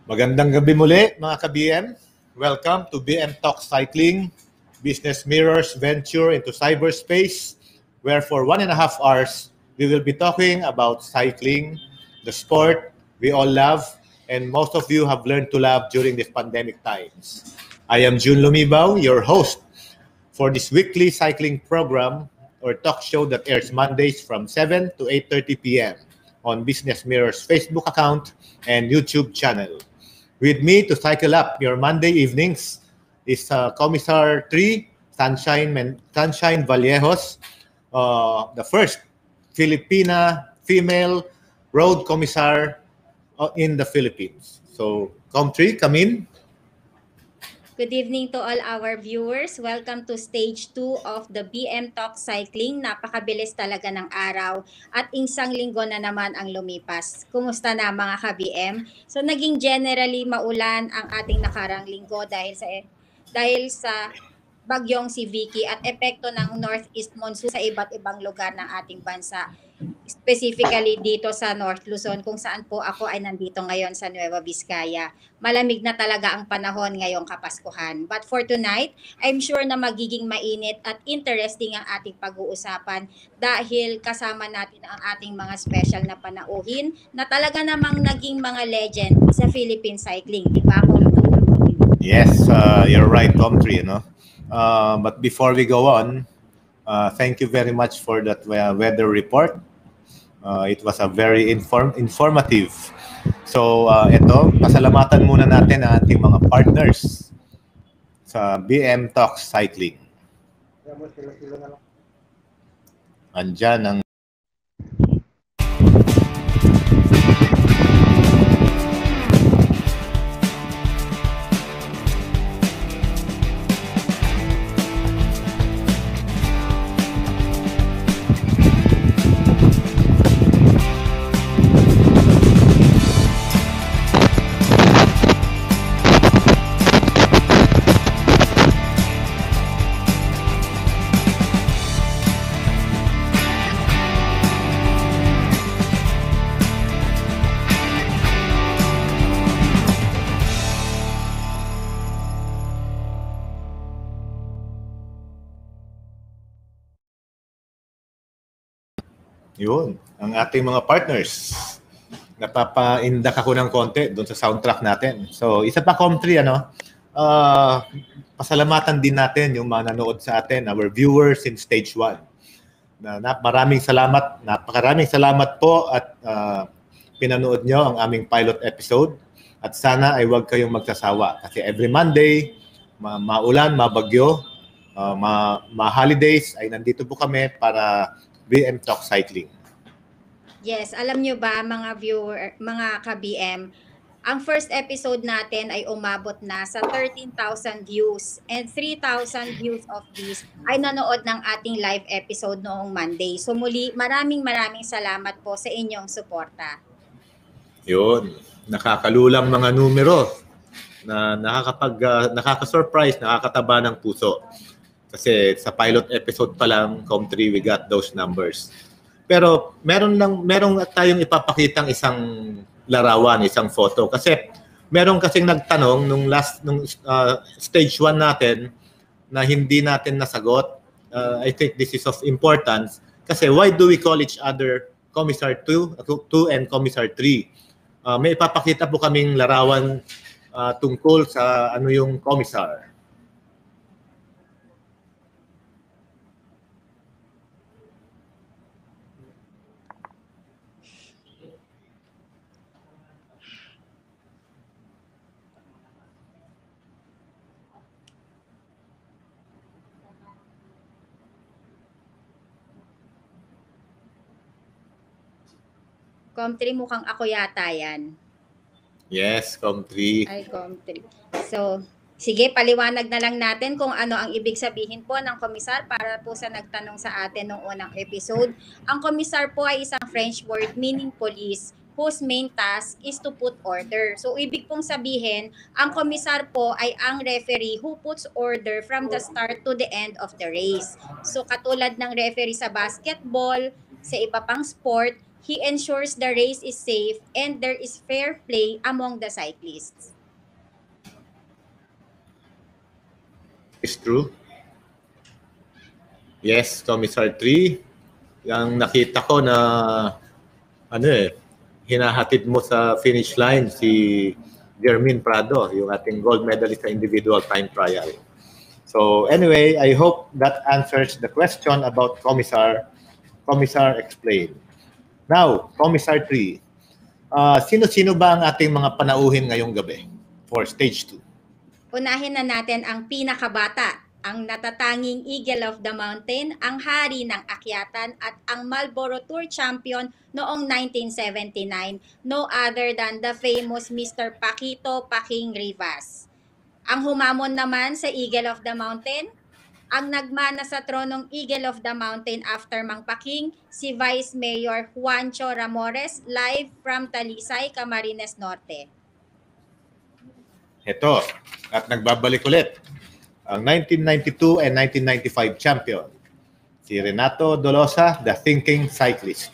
Magandang gabi muli mga ka-BM. Welcome to BM Talk Cycling, Business Mirror's venture into cyberspace, where for 1.5 hours, we will be talking about cycling, the sport we all love, and most of you have learned to love during these pandemic times. I am June Lumibao, your host for this weekly cycling program or talk show that airs Mondays from 7 to 8:30 p.m. on Business Mirror's Facebook account and YouTube channel. With me to cycle up your Monday evenings is Commissar 3, Sunshine Vallejos, the first Filipina female road commissar in the Philippines. So, Com3, come in. Good evening to all our viewers. Welcome to stage 2 of the BM Talk Cycling. Napakabilis talaga ng araw at isang linggo na naman ang lumipas. Kumusta na mga ka-BM? So naging generally maulan ang ating nakarang linggo dahil sa bagyong si Vicky at epekto ng northeast monsoon sa iba't ibang lugar ng ating bansa. Specifically dito sa North Luzon kung saan po ako ay nandito ngayon sa Nueva Vizcaya. Malamig na talaga ang panahon ngayong Kapaskuhan. But for tonight, I'm sure na magiging mainit at interesting ang ating pag-uusapan dahil kasama natin ang ating mga special na panauhin na talaga namang naging mga legend sa Philippine cycling. Di ba, Tom? Yes, you're right, Tom3, but before we go on, thank you very much for that weather report. It was a very informative. So, ito, pasalamatan muna natin ang ating mga partners sa BM Talks Cycling. Andyan ang yun, ang ating mga partners. Napapaindak ako ng konti doon sa soundtrack natin. So, isa pa Com3, pasalamatan din natin yung mga nanood sa atin, our viewers in stage 1. Maraming salamat, napakaraming salamat po at pinanood nyo ang aming pilot episode. At sana ay huwag kayong magsasawa kasi every Monday, maulan, mabagyo, ma-holidays ay nandito po kami para BM Talk Cycling. Yes, alam nyo ba mga viewer, mga ka-BM, ang first episode natin ay umabot na sa 13,000 views and 3,000 views of this ay nanood ng ating live episode noong Monday. So muli, maraming salamat po sa inyong suporta. Yun, nakakalulang mga numero na nakaka-surprise, nakakataba ng puso. Kasi sa pilot episode pa lang, Com3, we got those numbers. Pero meron tayong ipapakitang isang larawan, isang photo. Kasi meron kasing nagtanong nung stage 1 natin na hindi natin nasagot. I think this is of importance. Kasi why do we call each other Commissar 2 and Commissar 3? May ipapakita po kaming larawan tungkol sa ano yung commissar. Com3, mukhang ako yata yan. Yes, Com3. Ay, Com3. So, sige, paliwanag na lang natin kung ano ang ibig sabihin po ng komisar para po sa nagtanong sa atin noong unang episode. Ang komisar po ay isang French word meaning police whose main task is to put order. So, ibig pong sabihin, ang komisar po ay ang referee who puts order from the start to the end of the race. So, katulad ng referee sa basketball, sa iba pang sport, He ensures the race is safe and there is fair play among the cyclists. It's true. Yes, Commissar 3. Yung nakita ko na hinahatid mo sa finish line si Germin Prado, yung ating gold medalist sa individual time trial. So anyway, I hope that answers the question about Commissar explained. Now, Commissar 3, sino-sino ba ang ating mga panauhin ngayong gabi for stage 2? Unahin na natin ang pinakabata, ang natatanging Eagle of the Mountain, ang hari ng akyatan at ang Marlboro Tour champion noong 1979, no other than the famous Mr. Paquito Paking Rivas. Ang humamon naman sa Eagle of the Mountain, ang nagmana sa tronong Eagle of the Mountain after Mang Paking, si Vice Mayor Juancho Ramores, live from Talisay, Camarines Norte. Ito, at nagbabalik ulit, ang 1992 and 1995 champion, si Renato Dolosa, the thinking cyclist.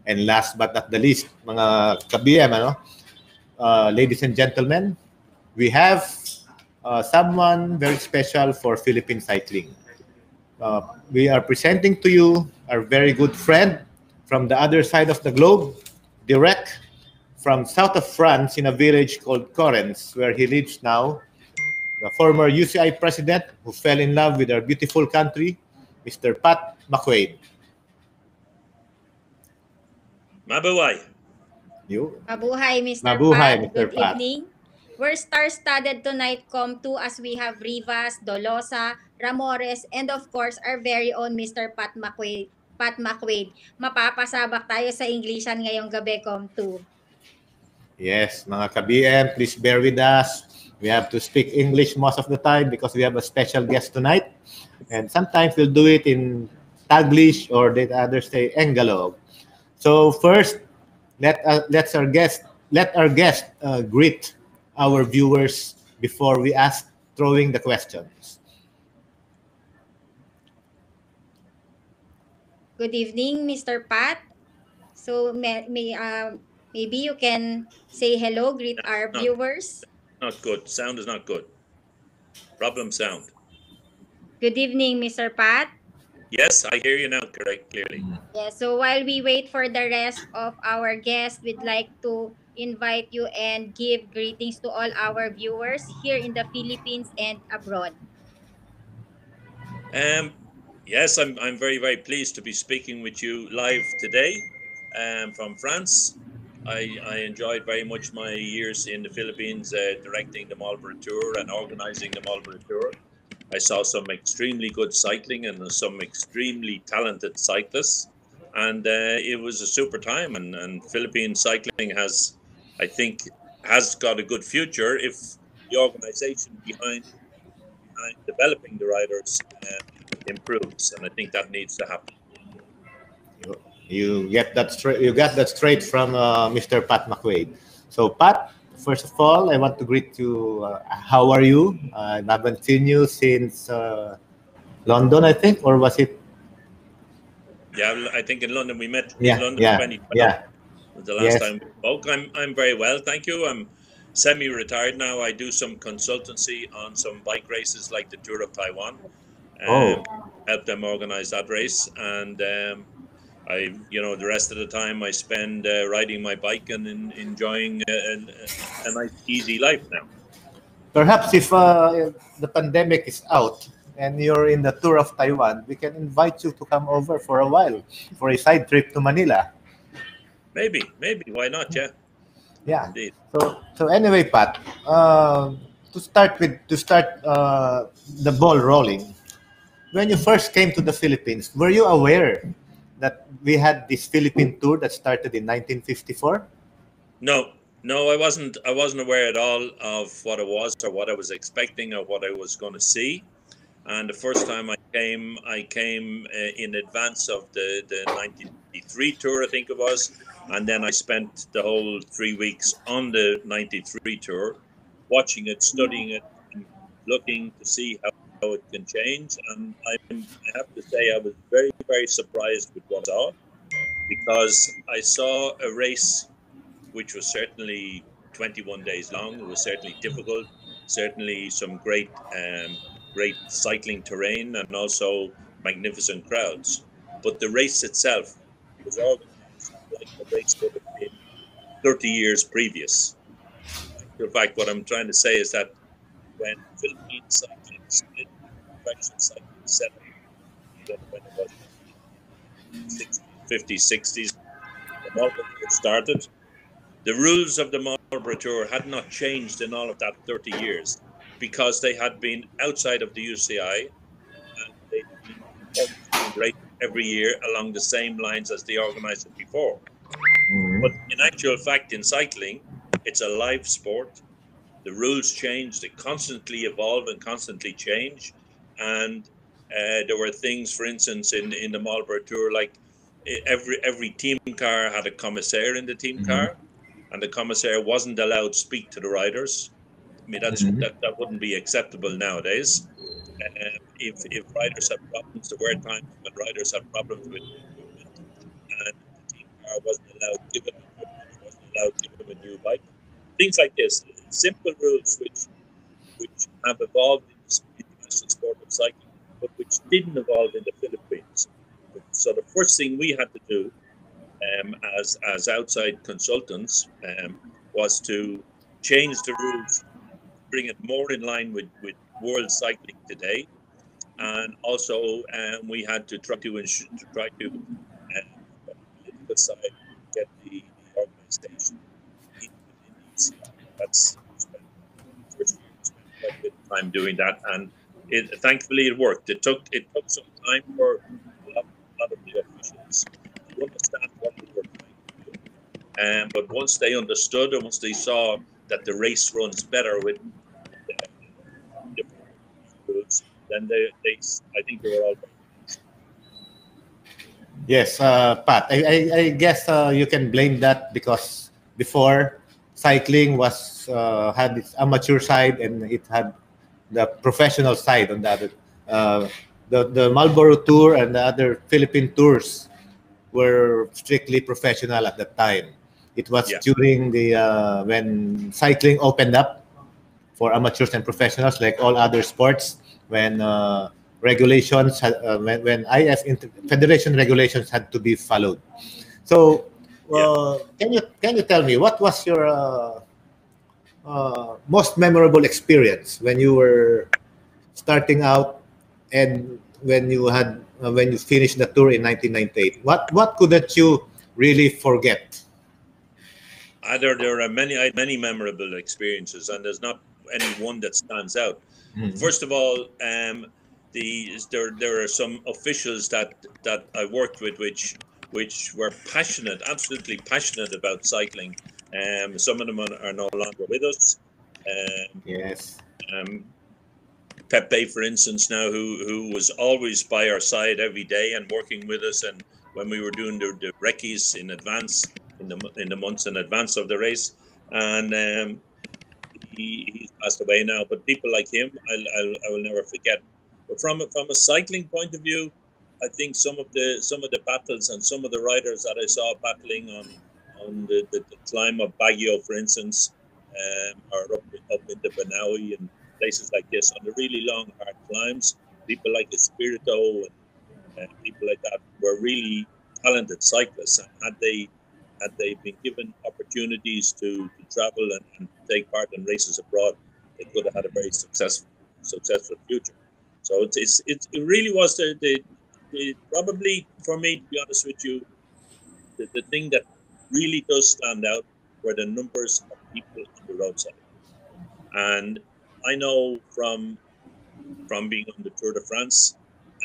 And last but not the least, mga ka-BM, ladies and gentlemen, we have someone very special for Philippine cycling. We are presenting to you our very good friend from the other side of the globe, direct from south of France in a village called Correns, where he lives now, the former UCI President who fell in love with our beautiful country, Mr. Pat McQuaid. Mabuhay. Mabuhay, Mr. Mabuhay, Pat. Mr. Good Pat. evening. We're star-studded tonight, Com2, as we have Rivas, Dolosa, Ramores, and of course, our very own Mr. Pat McQuaid. Mapapasabak tayo sa Englishan ngayong gabi, Com2. Yes, mga ka-BM, please bear with us. We have to speak English most of the time because we have a special guest tonight. And sometimes we'll do it in Taglish or the others say Engalog. So first, let our guest greet our viewers before we ask throwing the questions. Good evening, Mr. Pat. So maybe you can say hello, greet our viewers. Not good. Sound is not good. Problem sound. Good evening, Mr. Pat. Yes, I hear you now clearly. Yes, so while we wait for the rest of our guests, we'd like to invite you and give greetings to all our viewers here in the Philippines and abroad. Yes, I'm very, very pleased to be speaking with you live today from France. I enjoyed very much my years in the Philippines directing the Marlboro Tour and organizing the Marlboro Tour. I saw some extremely good cycling and some extremely talented cyclists. And it was a super time. And Philippine cycling has got a good future if the organization behind developing the riders improves. And I think that needs to happen. You get that straight. You got that straight from Mr. Pat McQuaid. So, Pat, first of all, I want to greet you. How are you? I haven't seen you since London, I think, or was it? Yeah, I think in London we met. In London, 2012. Yeah. Was the last time we spoke. I'm very well, thank you. I'm semi-retired now. I do some consultancy on some bike races like the Tour of Taiwan. Help them organize that race, and the rest of the time I spend riding my bike and enjoying a nice, easy life now. Perhaps if the pandemic is out and you're in the Tour of Taiwan, we can invite you to come over for a while for a side trip to Manila. Maybe, why not? Yeah. Indeed. So anyway, Pat, to start the ball rolling. When you first came to the Philippines, were you aware that we had this Philippine tour that started in 1954? No, I wasn't aware at all of what it was or what I was expecting or what I was going to see. And the first time I came in advance of the 1993 tour, I think it was. And then I spent the whole 3 weeks on the 93 tour, watching it, studying it, and looking to see how it can change. And I have to say I was very, very surprised with what I saw. because I saw a race which was certainly 21 days long. It was certainly difficult, certainly some great cycling terrain, and also magnificent crowds. But the race itself was organized like the race would have been 30 years previous. In fact, what I'm trying to say is that when Philippine cycling split professional cycling set up, when it was 60s, 50s, 60s, the Marlboro Tour started, the rules of the Marlboro Tour had not changed in all of that 30 years because they had been outside of the UCI and they'd been organizing races every year along the same lines as they organized it before. But in actual fact, in cycling, it's a live sport. The rules change, they constantly evolve and constantly change. And there were things, for instance, in the Marlboro Tour, like every team car had a commissaire in the team car, and the commissaire wasn't allowed to speak to the riders. I mean, that wouldn't be acceptable nowadays. If riders have problems, there were times when riders had problems with equipment, and the team car wasn't allowed to give them equipment, wasn't allowed to give them a new bike. Things like this, simple rules which have evolved in the international sport of cycling, but which didn't evolve in the Philippines. So the first thing we had to do as outside consultants was to change the rules, bring it more in line with world cycling today, and also we had to try to political side get the organization within the UCI. That's first year we spent quite a bit of time doing that, and thankfully it worked. It took some time for a lot of the officials to understand what we were trying to do. But once they understood and once they saw that the race runs better with different rules, then I think they were all very pleased. Yes, Pat. I guess you can blame that because before cycling was had its amateur side and it had the professional side on the other. Uh, the Marlboro Tour and the other Philippine tours were strictly professional at that time. It was Yeah. during the when cycling opened up for amateurs and professionals like all other sports when regulations had, when federation regulations had to be followed. So can you tell me what was your most memorable experience when you were starting out and when you finished the tour in 1998? What couldn't you really forget? There are many memorable experiences, and there's not any one that stands out. First of all, there are some officials that I worked with which were passionate, absolutely passionate about cycling. Some of them are no longer with us. Yes. Pepe, for instance, now who was always by our side every day and working with us, and when we were doing the recce's in advance, in the months in advance of the race, and he's passed away now. But people like him, I will never forget. But from a cycling point of view, I think some of the battles and some of the riders that I saw battling on the climb of Baguio, for instance, or up into Banawi and places like this, on the really long, hard climbs, people like Espirito and people like that were really talented cyclists. And had they been given opportunities to travel and take part in races abroad, they could have had a very successful future. So it really was the probably, for me, to be honest with you, the thing that really does stand out were the numbers of people on the roadside. And I know from being on the Tour de France,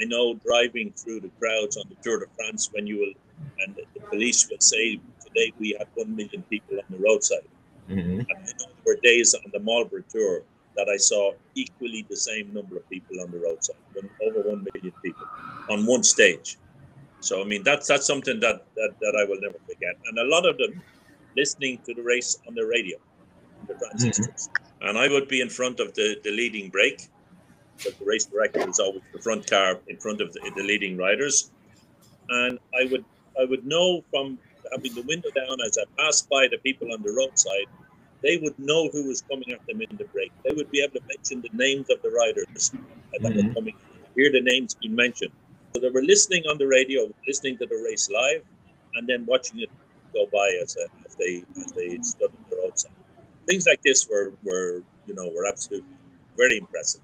I know driving through the crowds on the Tour de France when you will, and the police will say, today we had 1 million people on the roadside. And I know there were days on the Marlboro Tour that I saw equally the same number of people on the roadside, over 1 million people on one stage. So I mean that's something that I will never forget. And a lot of them listening to the race on the radio, on the transistors. And I would be in front of the leading brake, because the race director is always the front car in front of the leading riders. And I would would know from having the window down as I passed by the people on the roadside. They would know who was coming at them in the break. They would be able to mention the names of the riders that were coming. Hear the names being mentioned. So they were listening on the radio, listening to the race live, and then watching it go by as they stood on the roadside. Things like this were absolutely very impressive.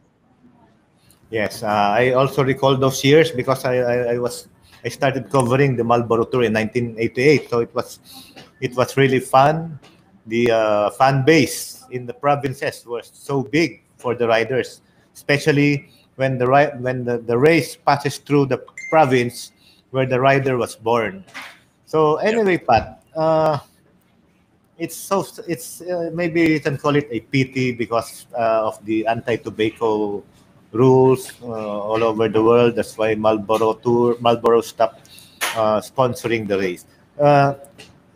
Yes, I also recall those years because I started covering the Marlboro Tour in 1988. So it was really fun. The fan base in the provinces was so big for the riders, especially when the race passes through the province where the rider was born. So anyway, Pat, it's maybe you can call it a pity because of the anti-tobacco rules all over the world. That's why Marlboro stopped sponsoring the race.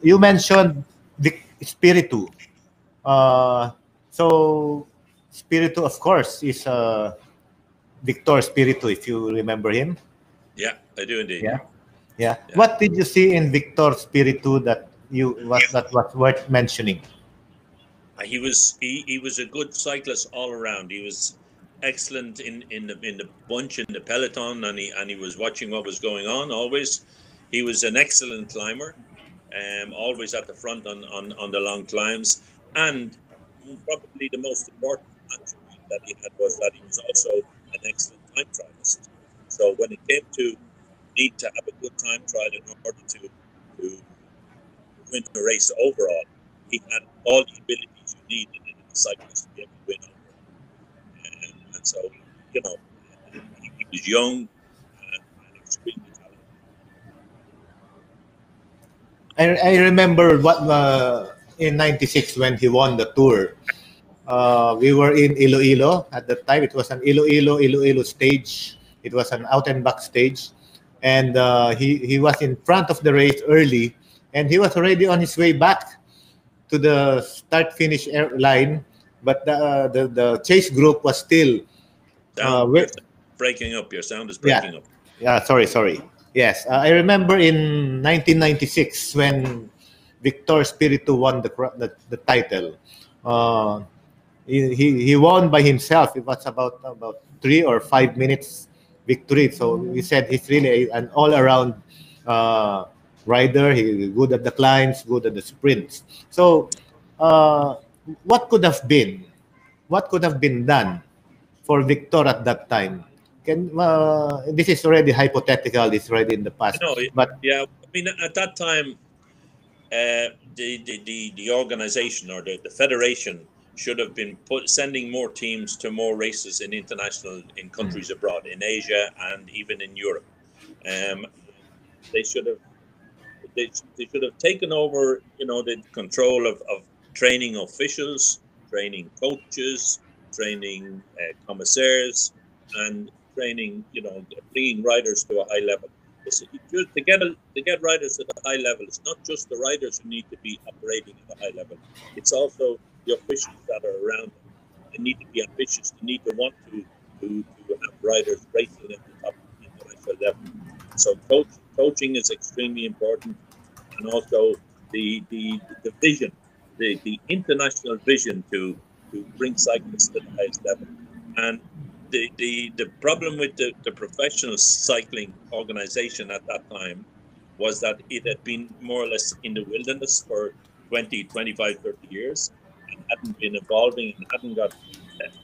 You mentioned the Spiritu. So Spiritu, of course, is Victor Spiritu, if you remember him. Yeah, I do indeed. Yeah. Yeah. What did you see in Victor Spiritu that was worth mentioning? He was a good cyclist all around. He was excellent in the bunch, in the peloton, and he was watching what was going on always. He was an excellent climber, always at the front on the long climbs, and probably the most important attribute that he had was that he was also an excellent time trialist. So when it came to need to have a good time trial in order to win the race overall, he had all the abilities you need in a cyclist to be able to win overall. And so, he was young and extremely talented. I remember in '96 when he won the tour. We were in Iloilo at the time. It was an Iloilo stage. It was an out and back stage, and he was in front of the race early, and he was already on his way back to the start finish line, but the chase group was still breaking up. Your sound is breaking up. Yeah, sorry. Yes, I remember in 1996 when Victor Spiritu won the title. He won by himself. It was about 3 or 5 minutes victory. So he said he's really an all-around rider. He's good at the climbs, good at the sprints. So what could have been done for Victor at that time? This is already hypothetical. This is already in the past. No, but yeah, I mean at that time, the organization or the federation should have been sending more teams to more races in countries abroad, in Asia and even in Europe. They should have taken over, the control of training officials, training coaches, training commissaires, and training, bringing riders to a high level. To get riders at a high level, it's not just the riders who need to be operating at a high level. It's also the officials that are around them. They need to be ambitious. They need to want to have riders racing at the top international level. So coaching is extremely important, and also the vision, the international vision to bring cyclists to the highest level. And the problem with the professional cycling organization at that time was that it had been more or less in the wilderness for 20, 25, 30 years and hadn't been evolving and hadn't got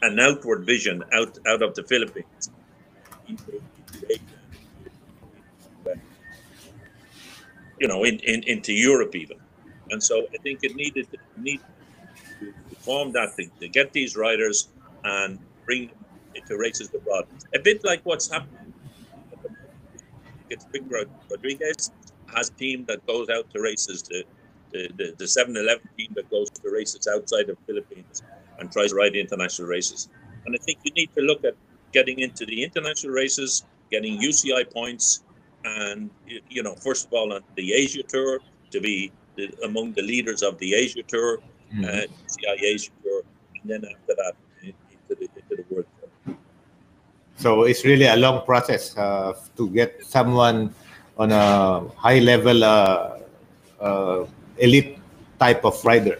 an outward vision out of the Philippines into Asia, into Europe even. And so I think it needed to form that thing, to get these riders and bring them into races abroad. A bit like what's happening at the moment. It's Victor Rodriguez has a team that goes out to races, the 7-Eleven team that goes to races outside of the Philippines and tries to ride international races. And I think you need to look at getting into the international races, getting UCI points, and first of all on the Asia Tour to be among the leaders of the Asia Tour, UCI Asia Tour, and then after that into the World Tour. So it's really a long process to get someone on a high level elite type of rider.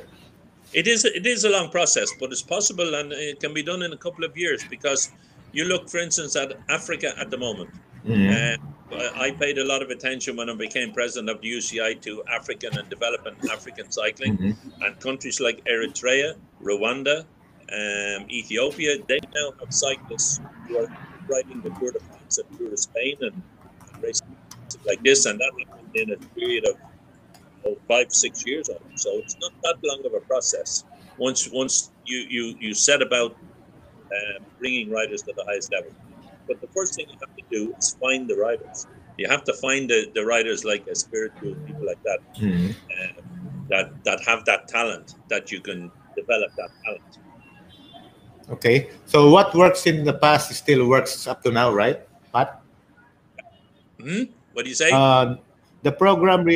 It is a long process, but it's possible, and it can be done in a couple of years. Because you look, for instance, at Africa at the moment. I paid a lot of attention when I became president of the UCI to African and developing African cycling, and countries like Eritrea, Rwanda, Ethiopia. They now have cyclists who are riding the Tour de France and Tour de Spain and racing like this, and that happened in a period of 5-6 years. So it's not that long of a process. Once you set about bringing riders to the highest level. But the first thing you have to do is find the riders. You have to find the riders like Espiritu and people like that, that have that talent, that you can develop that talent. Okay, so what works in the past still works up to now, right, Pat? What do you say? The program.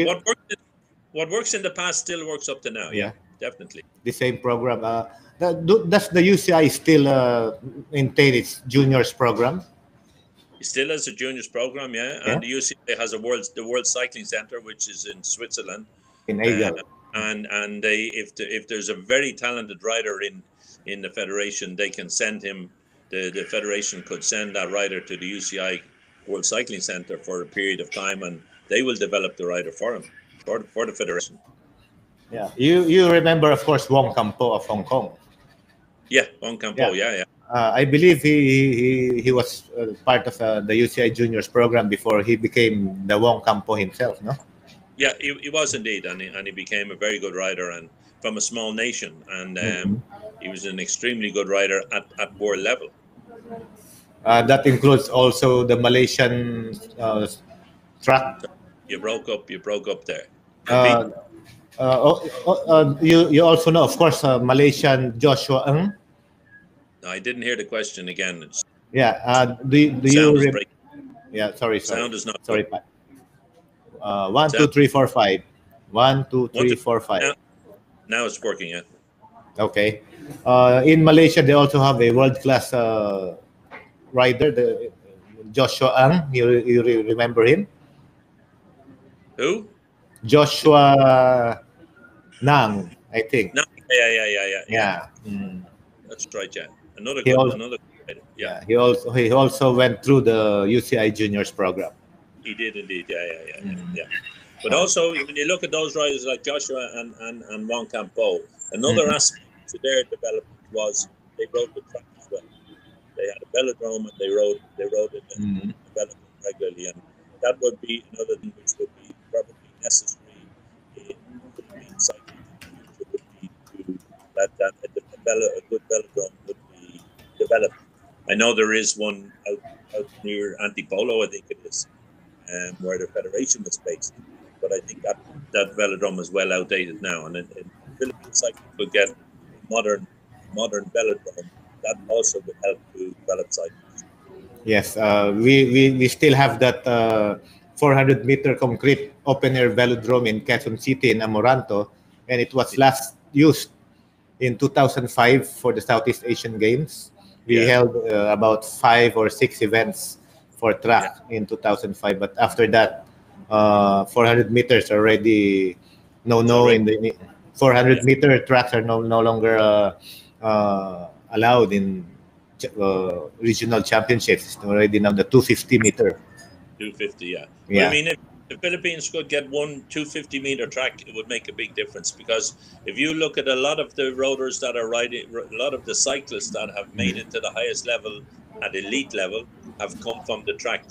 What works in the past still works up to now. Yeah, definitely. The same program. Does the UCI still maintain its juniors program? It still has a juniors program, and the UCI has the World Cycling Center, which is in Switzerland. In Asia. And they, if there's a very talented rider in the federation, they can send him. The federation could send that rider to the UCI World Cycling Center for a period of time, and they will develop the rider for him, for the federation. Yeah, you remember, of course, Wong Campo of Hong Kong. Yeah, Wong Campo. Yeah. I believe he was part of the UCI Juniors program before he became the Wong Campo himself, no? Yeah, he was indeed, and he became a very good rider, and from a small nation, and he was an extremely good rider at world level. That includes also the Malaysian track. You broke up there. You also know, of course, Malaysian Joshua Ng. No, I didn't hear the question again. Do you? Sorry. Sound is not. Sorry, Pat. 1, 2, 3, 4, 5. 1, 2, 3, 4, 5. Now it's working. Yeah. Okay. In Malaysia, they also have a world-class rider, the Joshua Ang. You remember him? Who? Joshua Nang, I think. Yeah. That's right. Yeah. Another. Yeah. He also went through the UCI Juniors program. He did indeed. Yeah. But also, when you look at those riders like Joshua and Wong Campo, another aspect to their development was they rode the track as well. They had a velodrome, and they rode in the development regularly, and that would be another thing which would be probably necessary in Philippine cycling. It would be that a good velodrome would be developed. I know there is one out near Antipolo, I think it is, where the federation is based. But I think that velodrome is well outdated now, and in Philippine cycling could get modern velodrome. That also would help to develop cycling. Yes, we still have that 400-meter concrete open-air velodrome in Quezon City in Amoranto, and it was last used in 2005 for the Southeast Asian Games. We held about 5 or 6 events for track in 2005, but after that, 400 meters already in the 400-meter tracks are no longer allowed in regional championships. It's already now the 250-meter. 250, yeah. But I mean, if the Philippines could get one 250-meter track, it would make a big difference, because if you look at a lot of the roaders that are riding, a lot of the cyclists that have made it to the highest level at elite level have come from the track.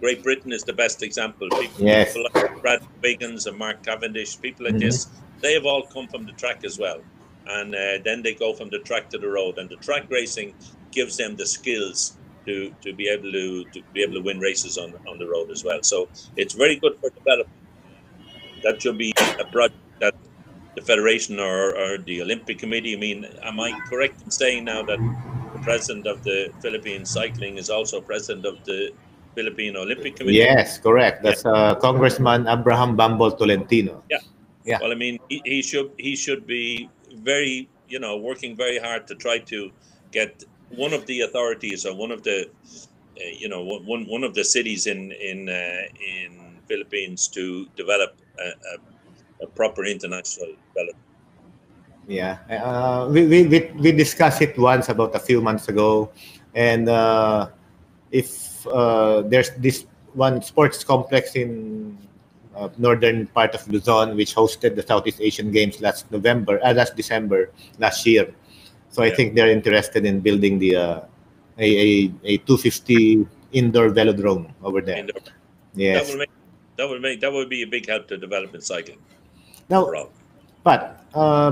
Great Britain is the best example. People like Brad Wiggins and Mark Cavendish, people like this, they have all come from the track as well. And then they go from the track to the road, and the track racing gives them the skills to be able to win races on the road as well. So it's very good for development. That should be a project that the federation or the Olympic Committee. I mean, am I correct in saying now that the president of the Philippine Cycling is also president of the Philippine Olympic Committee? Yes, correct. That's Congressman Abraham Bambol Tolentino. Yeah. Well, I mean, he should be very, working very hard to try to get one of the authorities or one of the, one of the cities in Philippines to develop a proper international development. Yeah, we discussed it once about a few months ago, and if there's this one sports complex in northern part of Luzon which hosted the Southeast Asian Games last December last year. So I Yeah. think they're interested in building a 250 indoor velodrome over there. Yes. That would be a big help to development cycling Now, overall. but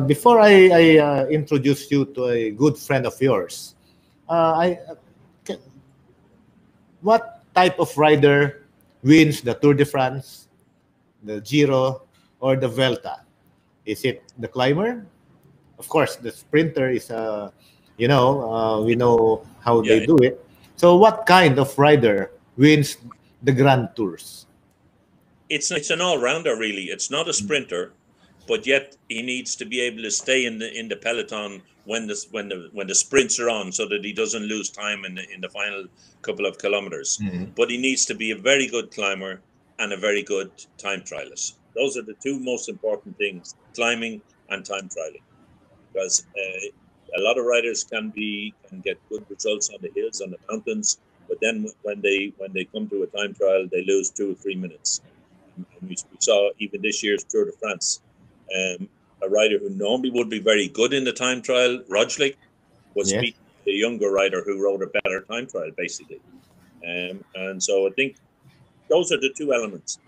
before I introduce you to a good friend of yours, ca- what type of rider wins the Tour de France, the Giro, or the Vuelta? Is it the climber? Of course, the sprinter is we know how they Yeah, do it. So, what kind of rider wins the Grand Tours? it's an all-rounder really. It's not a sprinter, but yet he needs to be able to stay in the peloton when the sprints are on, so that he doesn't lose time in the final couple of kilometers. Mhm. But he needs to be a very good climber and a very good time trialist. Those are the two most important things: climbing and time trialing. Because a lot of riders can get good results on the hills, on the mountains, but then when they come to a time trial, they lose 2 or 3 minutes. And we saw even this year's Tour de France, a rider who normally would be very good in the time trial, Roglic, was Yes. beating a younger rider who rode a better time trial, basically. And so I think those are the two elements: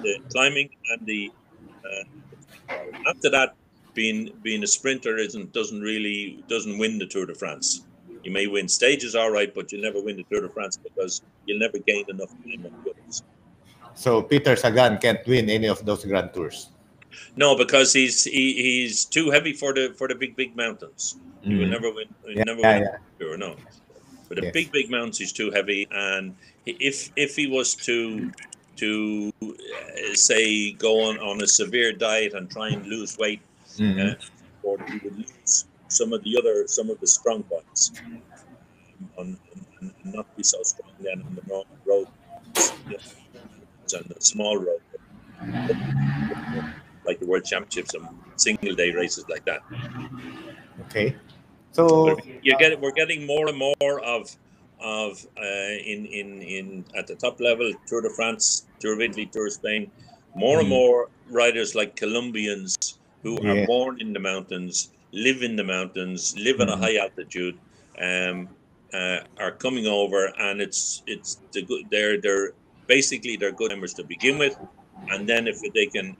the climbing and the time trial. After that, being a sprinter doesn't win the Tour de France. You may win stages, all right, but you'll never win the Tour de France because you'll never gain enough time on the others. So Peter Sagan can't win any of those Grand Tours. No, because he's too heavy for the big mountains. He will never win. He'll Yeah, never yeah, win yeah. a Tour. No, for the Yes. big mountains, he's too heavy. And if he was to say go on a severe diet and try and lose weight, Mhm. or he would lose some of the strong points, and not be so strong then on the normal road, and the small road, like the World Championships and single day races like that. Okay. But So we're getting more and more of in at the top level, Tour de France, Tour of Italy, Tour of Spain, more and more riders like Colombians who are yeah. born in the mountains, live in the mountains, live at a high altitude, are coming over, and it's the good. They're basically they're good members to begin with, and then if they can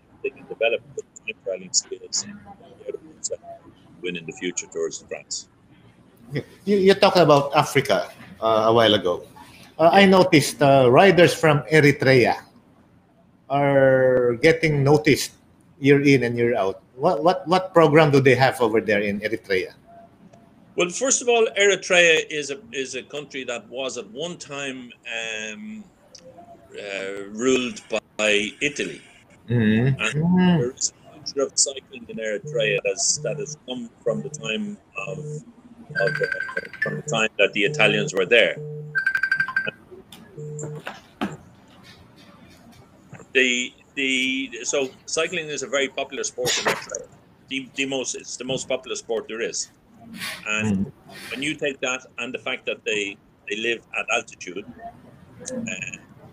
develop good time trialing skills, they're the ones that win in the future Tours de France. You talked about Africa a while ago. I Yeah. noticed riders from Eritrea are getting noticed year in and year out. What program do they have over there in Eritrea? Well, first of all, Eritrea is a country that was at one time ruled by Italy, and Mm-hmm. there is a culture of cycling in Eritrea that has come from the time from the time that the Italians were there. So cycling is a very popular sport in Eritrea. It's the most popular sport there is. And when you take that and the fact that they live at altitude,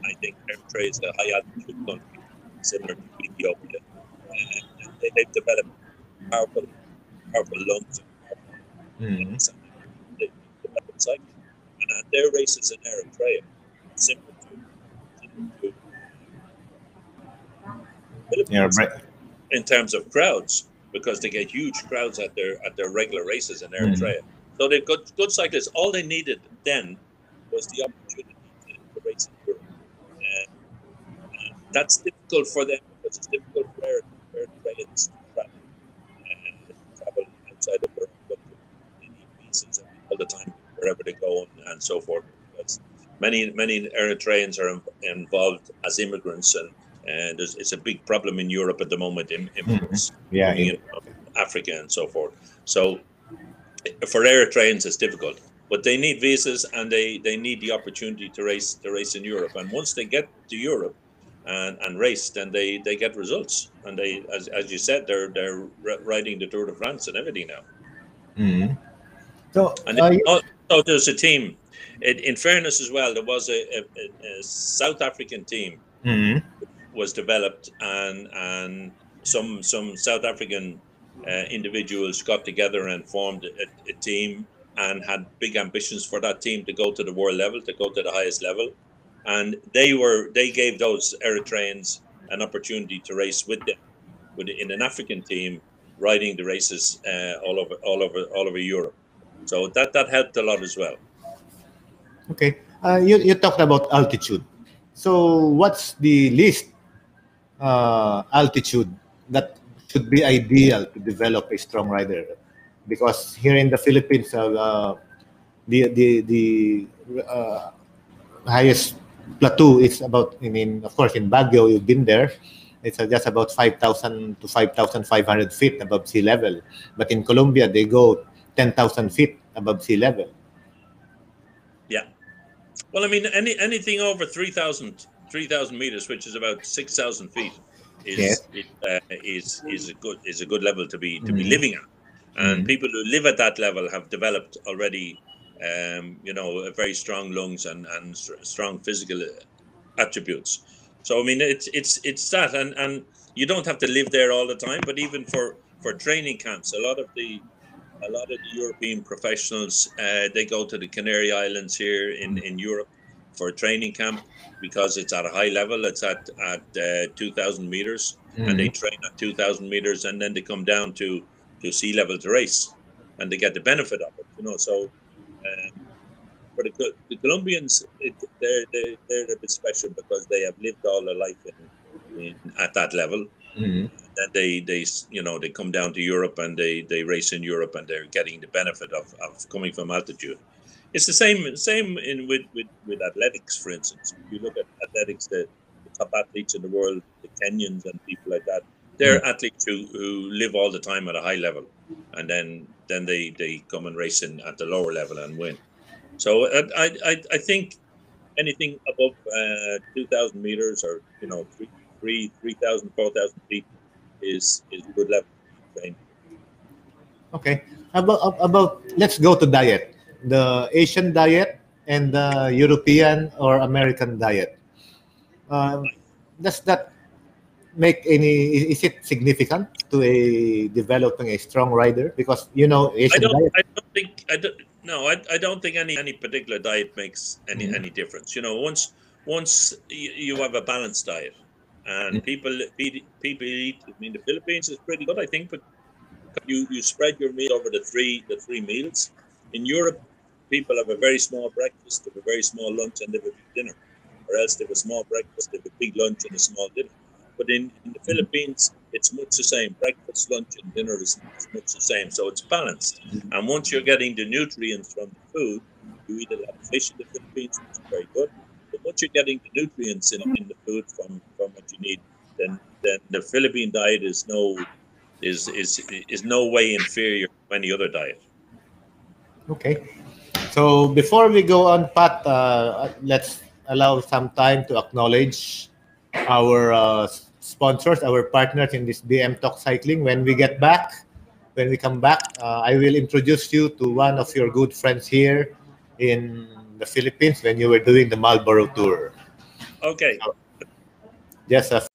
I think Eritrea is a high altitude country, similar to Ethiopia. They've developed powerful lungs and powerful Mm-hmm. lungs, and they've developed cycling. And their races in Eritrea are similar to Yeah, Philippines right. in terms of crowds, because they get huge crowds at their regular races in Mm-hmm. Eritrea. So they've got good cyclists. All they needed then was the opportunity to race in Europe. That's difficult for them because it's difficult for Eritreans to travel outside of their own country. They need visas all the time wherever they go and so forth, because many Eritreans are involved as immigrants, and it's a big problem in Europe at the moment. Immigrants Yeah. coming in from Africa and so forth. So for Eritreans, it's difficult, but they need visas and they need the opportunity to race in Europe. And once they get to Europe, and race, then they get results. And they, as you said, they're riding the Tour de France and everything now. Mm-hmm. So, And also there's a team. In fairness as well, there was a South African team was developed, and some South African individuals got together and formed a team and had big ambitions for that team to go to the world level, to go to the highest level. And they gave those Eritreans an opportunity to race with them, in an African team, riding the races all over Europe. So that helped a lot as well. Okay. You talked about altitude. So what's the least altitude that should be ideal to develop a strong rider? Because here in the Philippines, the highest plateau is about, I mean, of course, in Baguio, you've been there. It's just about 5,000 to 5,500 feet above sea level. But in Colombia, they go 10,000 feet above sea level. Yeah. Well, I mean, anything over 3,000 meters, which is about 6,000 feet, is a good level to be living at. And people who live at that level have developed already, a very strong lungs and strong physical attributes. So I mean, it's that, and you don't have to live there all the time. But even for training camps, a lot of the European professionals, they go to the Canary Islands here in Europe for a training camp, because it's at a high level. It's at 2,000 meters, and they train at 2,000 meters, and then they come down to sea level to race, and they get the benefit of it. So for the Colombians, they're a bit special, because they have lived all their life at that level. And they come down to Europe, and they race in Europe, and they're getting the benefit of coming from altitude. It's the same with athletics, for instance. If you look at athletics, the top athletes in the world, the Kenyans and people like that, they're athletes who live all the time at a high level, and then they come and race at the lower level and win. So I think anything above 2,000 meters, or 3,000, 4,000 feet is a good level to train. Okay. About let's go to diet. The Asian diet and the European or American diet. Does that make any? Is it significant to developing a strong rider? Because Asian diet. I don't think any particular diet makes any difference. Once you have a balanced diet, and people eat. I mean, the Philippines is pretty good, I think, but you spread your meal over the three meals. In Europe, people have a very small breakfast, they have a very small lunch, and they have a big dinner. Or else they have a small breakfast, they have a big lunch, and a small dinner. But in the Philippines, it's much the same. Breakfast, lunch, and dinner is much the same. So it's balanced. And once you're getting the nutrients from the food, you eat a lot of fish in the Philippines, which is very good. But once you're getting the nutrients in the food from what you need, then the Philippine diet is no way inferior to any other diet. Okay. So before we go on, Pat, let's allow some time to acknowledge our sponsors, our partners in this BM Talk Cycling. When we come back, I will introduce you to one of your good friends here in the Philippines when you were doing the Marlboro Tour. Okay. So, just a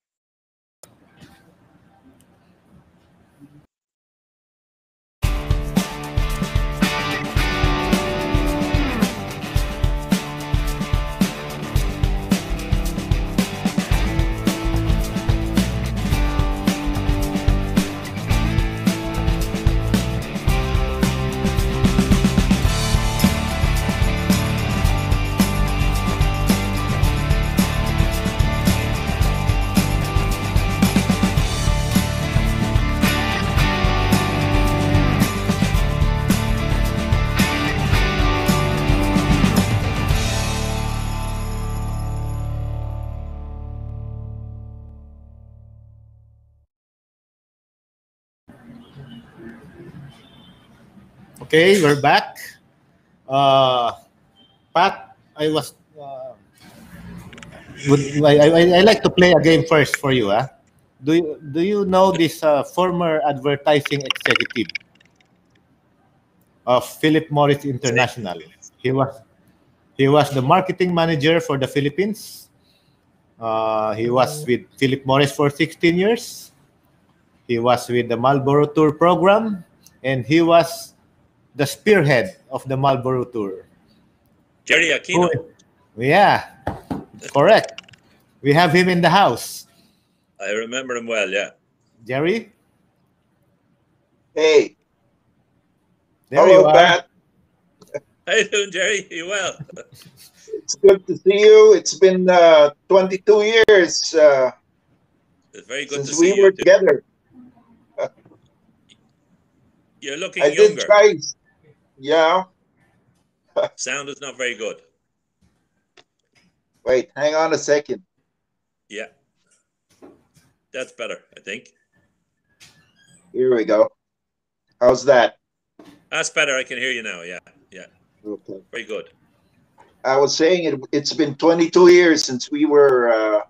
Okay, we're back. Pat, I was I like to play a game first for you. Do you know this former advertising executive of Philip Morris Say, International? He was he was the marketing manager for the Philippines. He was with Philip Morris for 16 years. He was with the Marlboro Tour program, and he was the spearhead of the Marlboro Tour. Gerry Who? Aquino. Yeah, correct. We have him in the house. I remember him well. Yeah. Gerry, Hey, there you hello, are. Pat. How you doing, Gerry? You well? It's good to see you. It's been 22 years It's very good to since see we you were too. together. You're looking I did younger. try. Yeah. Sound is not very good. Wait, hang on a second. Yeah. That's better, I think. Here we go. How's that? That's better. I can hear you now. Yeah. Yeah. Okay. Very good. I was saying it's been 22 years since we were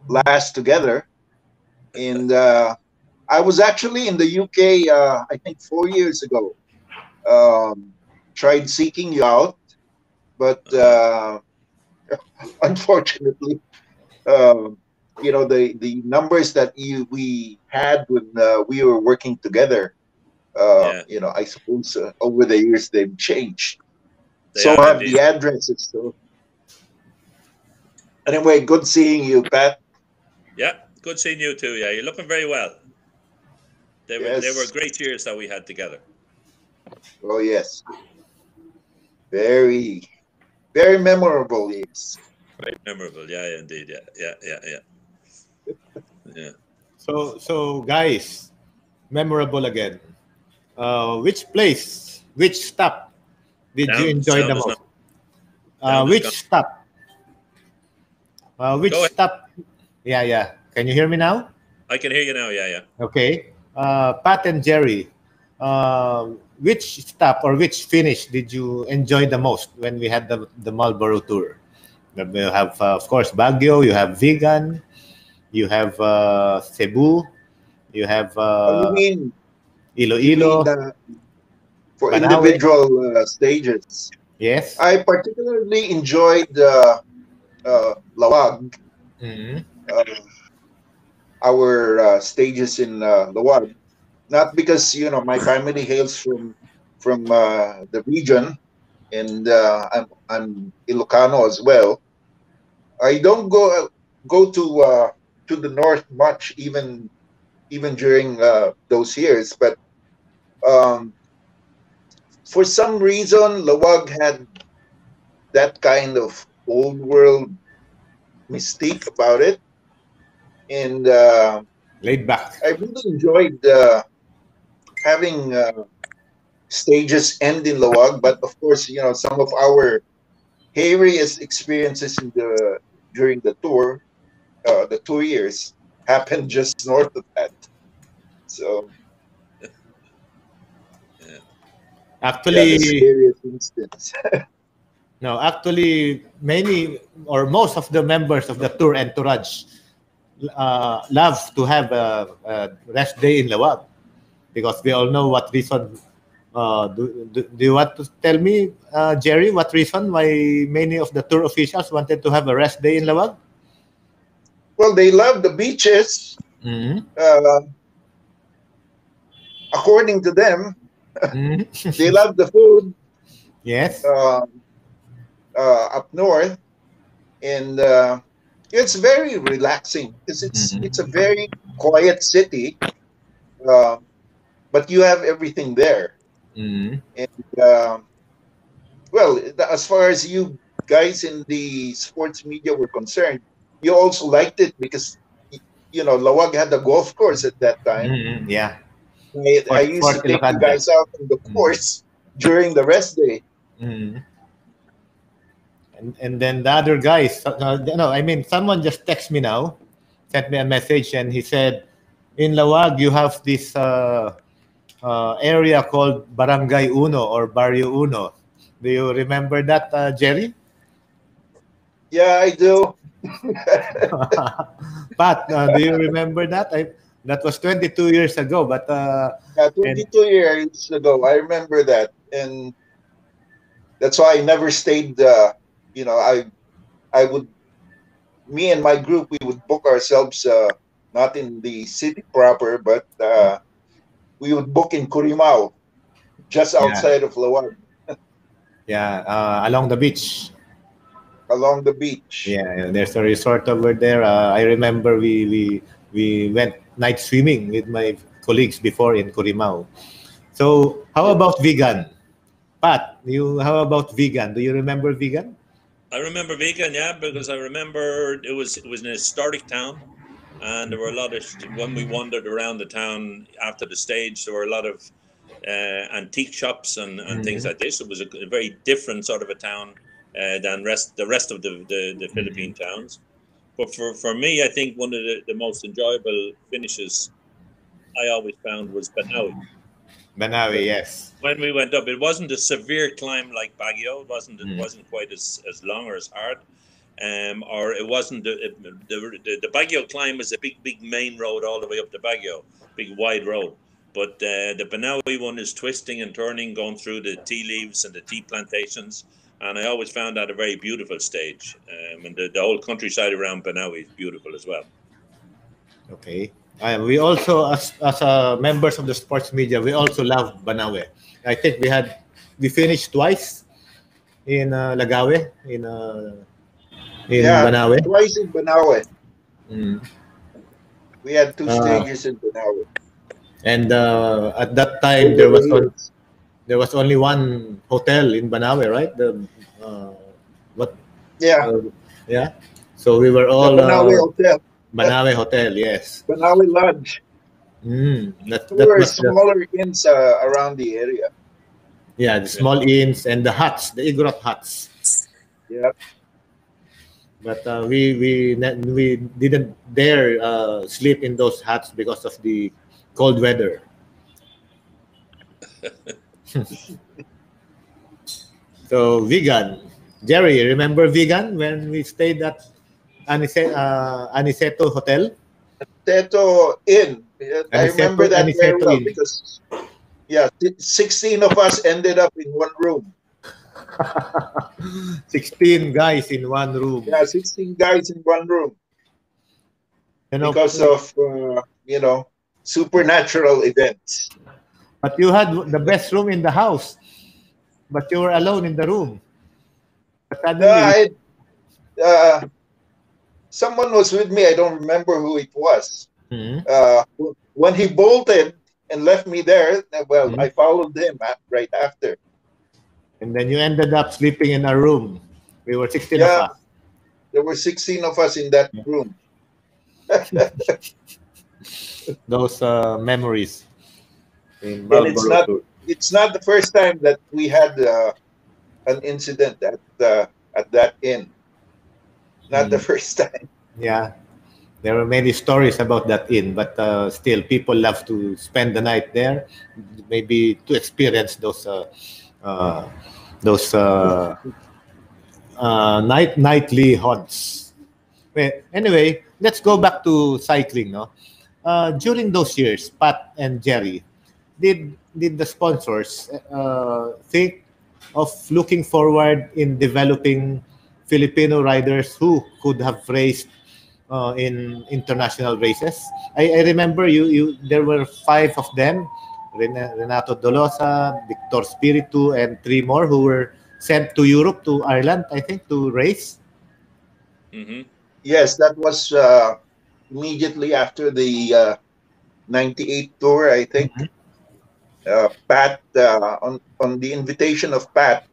last together. And I was actually in the UK, I think 4 years ago. Tried seeking you out, but unfortunately, the numbers that we had when we were working together, Yeah. I suppose over the years they've changed. They So have have indeed. the addresses. So anyway, good seeing you, Pat. Yeah. Good seeing you too. Yeah. You're looking very well. They were Yes. great years that we had together. Oh yes. Very, very memorable years. Very memorable. Yeah, indeed. Yeah. Yeah. Yeah. Yeah. Yeah. So guys, memorable again. Which stop did you enjoy Sound the is not. most? Sound is Which gone. stop? Which Go ahead. stop? Yeah, yeah. Can you hear me now? I can hear you now. Yeah. Yeah. Okay. Pat and Gerry, which stop or which finish did you enjoy the most when we had the Marlboro Tour? We have, of course, Baguio. You have Vegan. You have Cebu. You have Oh, you mean Iloilo, for Banawe. individual stages? Yes. I particularly enjoyed Lawag, Mhm. our stages in Lawag. Not because my family hails from the region, and I'm Ilocano as well. I don't go to the north much, even during those years. But um, for some reason, Lawag had that kind of old world mystique about it, and Laid back. I really enjoyed having stages end in Lawag. But of course, some of our hairiest experiences during the tour years happened just north of that. So Yeah. yeah, the Actually, scariest instance. no. Actually, many or most of the members of the tour entourage love to have a rest day in Lawag because we all know what reason. Do you want to tell me, Gerry, what reason why many of the tour officials wanted to have a rest day in Lawag? Well, they love the beaches, Mm-hmm. according to them. Mm-hmm. They love the food Yes. um, up north, and it's very relaxing because it's a Mm-hmm. very quiet city, uh, but you have everything there. Mm-hmm. And well, as far as you guys in the sports media were concerned, you also liked it because Lawag had a golf course at that time. Mm-hmm. Yeah. I used to Fort take you Ilocanda. guys out on the course during the rest day. Mm-hmm. And then the other guys, no, I mean, someone just texted me now, sent me a message, and he said, in Lawag, you have this area called Barangay Uno or Barrio Uno. Do you remember that, Gerry? Yeah, I do. Pat, do you remember that? That was 22 years ago, but Yeah, and 22 years ago, I remember that, and that's why I never stayed. You know, I would, me and my group, we would book ourselves not in the city proper, but we would book in Curimao, just yeah, outside of Lawag, yeah, along the beach. along the beach. Yeah, there's a resort over there. I remember we went night swimming with my colleagues before in Corimao. So how about vegan? Pat, how about vegan? Do you remember vegan? I remember Vegan, yeah, because I remember it was an historic town, and there were a lot of when we wandered around the town after the stage, there were a lot of antique shops and things like this. It was a very different sort of a town than the rest of the Philippine towns. But for me, I think one of the most enjoyable finishes I always found was Banawi. Banawi, yes. When we went up, it wasn't a severe climb like Baguio. It wasn't quite as long or as hard, or it wasn't the Baguio climb was a big main road all the way up to Baguio, big wide road. But the Banawi one is twisting and turning, going through the tea leaves and the tea plantations, and I always found that a very beautiful stage. And the whole countryside around Banawi is beautiful as well. Okay. We also, as members of the sports media, we also love Banawe. I think we finished twice in Lagawe in Yeah, Banawe. twice in Banawe. Mm. We had two Uh, stages in Banawe. and at that time Over the years. there was only one hotel in Banawe, right? What? Yeah, Yeah. So we were the all Banawe Hotel, Banawe Hotel. Yes. Banawe Lodge. That There that were was the smaller inns around the area. yeah the small inns and the huts, the Igorot huts. Yeah, But we didn't dare sleep in those huts because of the cold weather. So vegan, Gerry, remember vegan when we stayed at Aniceto Hotel? Teto Inn. I remember that very Aniceto well Inn. because, yeah, 16 of us ended up in one room. 16 guys in one room. Yeah, 16 guys in one room You know, because of, supernatural events. but you had the best room in the house, but you were alone in the room. But suddenly, Someone was with me. I don't remember who it was. Mhm. When he bolted and left me there, well, Mhm. I followed him right after. And then you ended up sleeping in a room. We were 16 of Yeah, us. there were 16 of us in that room. Those memories in And Marlboro Tour. it's not the first time that we had an incident at that inn. Not the first time. Yeah, there were many stories about that inn, but still, people love to spend the night there, maybe to experience uh, those nightly haunts. Well, anyway, let's go back to cycling. No, during those years, Pat and Gerry, did the sponsors think of looking forward in developing Filipino riders who could have raced in international races? I remember there were five of them: Renato Dolosa, Victor Spiritu, and three more who were sent to Europe, to Ireland, I think, to race. Mm-hmm. Yes, that was immediately after the 98 tour, I think. Pat, on the invitation of Pat,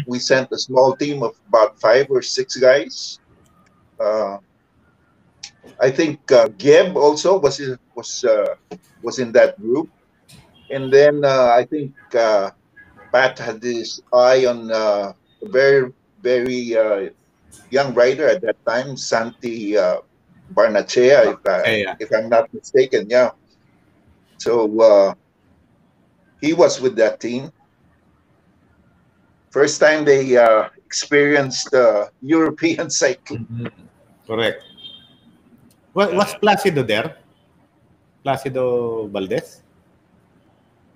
we sent a small team of about 5 or 6 guys. I think Geb also was in that group, and then I think Pat had his eye on a very young rider at that time, Santi Barnachea, Yeah. if I'm not mistaken. Yeah, so he was with that team. First time they experienced European cycling. Correct. Was Placido there? Placido Valdez?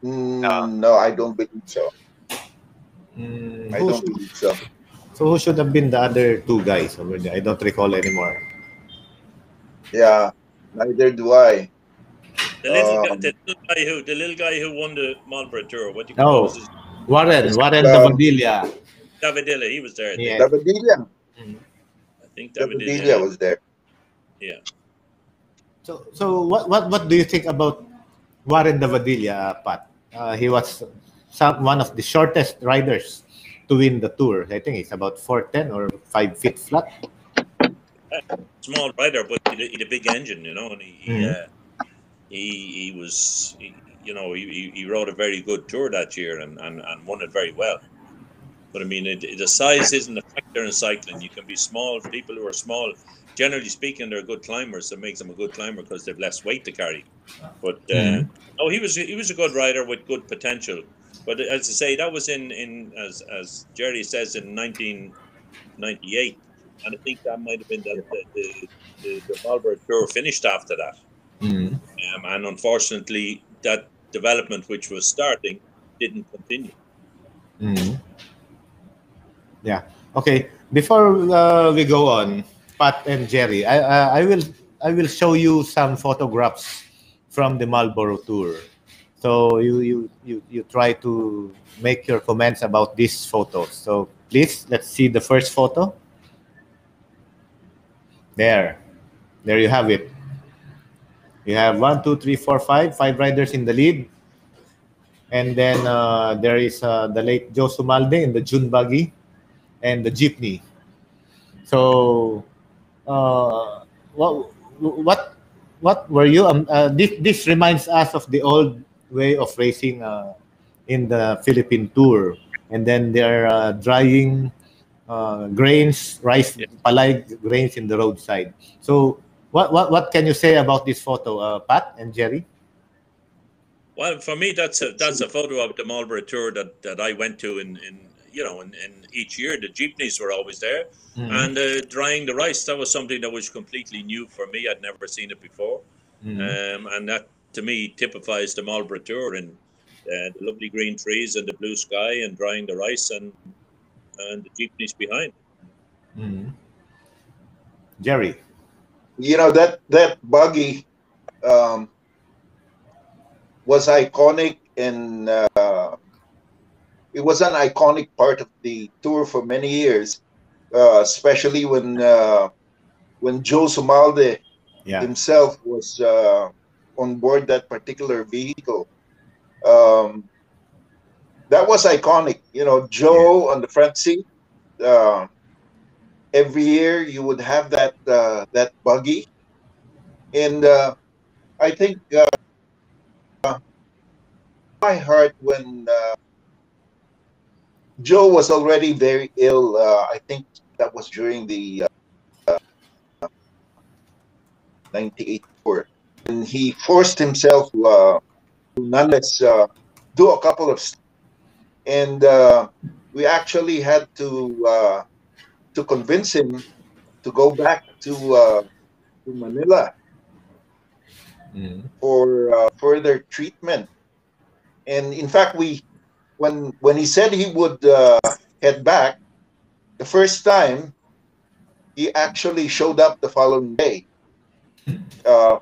No, I don't believe so. I Who don't should, believe so. so who should have been the other two guys over there? I don't recall anymore. Yeah, neither do I. The little guy who won the Marlboro Tour. What Oh, was his Warren Um, Davadilla. Davidilla? He was there. I think. Yes. Davidilla. I think Davidilla was there. Yeah. So what do you think about Warren Davadilla, Pat? He was one of the shortest riders to win the tour. I think it's about 4'10" or 5 feet flat. Small rider, but he had a big engine, you know, and he was, he rode a very good tour that year and won it very well. But I mean, the size isn't a factor in cycling. You can be small. People who are small, generally speaking, they're good climbers. That makes them a good climber because they've less weight to carry. But no, he was a good rider with good potential. But as I say, that was as Gerry says, in 1998, and I think that might have been the Marlboro Tour finished after that. And unfortunately, that development which was starting didn't continue. Yeah. Okay. Before we go on, Pat and Gerry, I will show you some photographs from the Marlboro Tour. So you try to make your comments about these photos. So please, let's see the first photo. There you have it. You have 1, 2, 3, 4, 5 riders in the lead. And then there is the late Joe Sumalde in the June buggy and the jeepney. So, what were you? This reminds us of the old way of racing in the Philippine Tour, and then they're drying grains, rice, palay grains in the roadside. So, what can you say about this photo, Pat and Gerry? Well, for me, that's a photo of the Marlboro Tour that I went to in each year. The jeepneys were always there, and drying the rice, that was something that was completely new for me. I'd never seen it before, and that to me typifies the Marlboro Tour and the lovely green trees and the blue sky and drying the rice and the jeepneys behind. Gerry, You know, that buggy was iconic, and it was an iconic part of the tour for many years, especially when Joe Sumalde himself was on board that particular vehicle. That was iconic. You know, Joe on the front seat. Every year you would have that buggy, and I think my heart when Joe was already very ill. I think that was during the 98 tour, and he forced himself to nonetheless do a couple of steps. And we actually had to convince him to go back to Manila for further treatment. And in fact, when he said he would head back, the first time he actually showed up the following day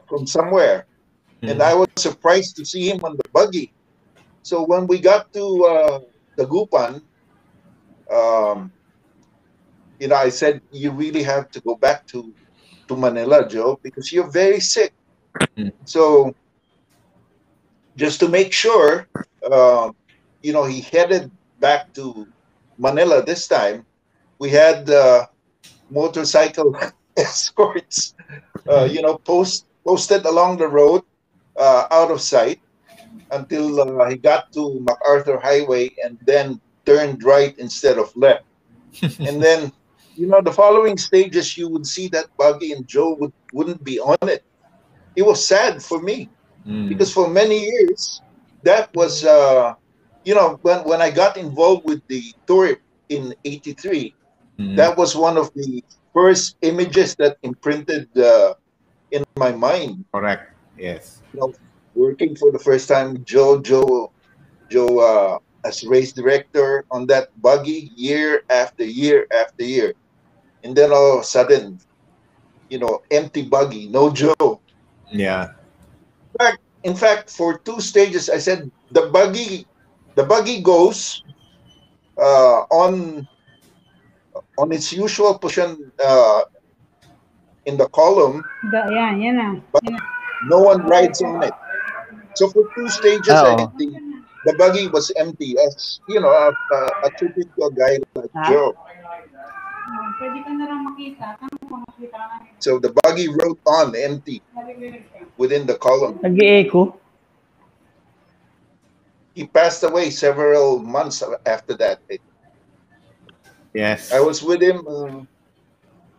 from somewhere, and I was surprised to see him on the buggy. So when we got to Dagupan, you know, I said, "You really have to go back to Manila, Joe, because you're very sick." So just to make sure, you know, he headed back to Manila this time. We had motorcycle escorts, you know, posted along the road out of sight until he got to MacArthur Highway and then turned right instead of left. And then, you know, the following stages, you would see that buggy and Joe wouldn't be on it. It was sad for me because for many years, that was, you know, when I got involved with the tour in '83, That was one of the first images that imprinted in my mind. Correct. Yes. You know, working for the first time, Joe, as race director on that buggy year after year after year, and then all of a sudden, empty buggy, no Joe. Yeah. In fact, for 2 stages, I said the buggy goes on its usual position in the column, but no one rides on it. So for 2 stages, Oh. the buggy was empty, as a typical guy like Joe. So the buggy rode on empty within the column. Nag-i-echo. He passed away several months after that. Yes. I was with him,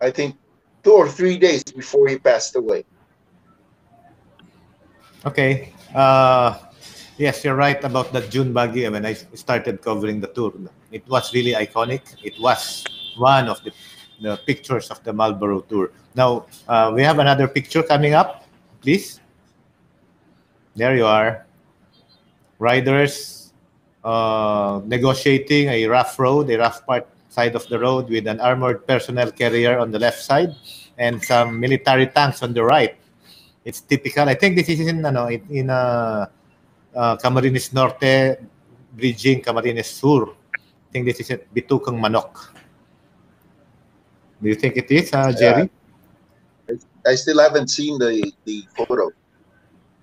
I think, 2 or 3 days before he passed away. Okay. Yes, you're right about that June buggy. When I started covering the tour, it was really iconic. It was one of the pictures of the Marlboro Tour. Now, we have another picture coming up. Please. There you are. Riders negotiating a rough road, a rough part side of the road with an armored personnel carrier on the left side and some military tanks on the right. It's typical. I think this is in Camarines Norte, bridging Camarines Sur. I think this is at Bitukang Manok. Do you think it is, Gerry? I still haven't seen the photo.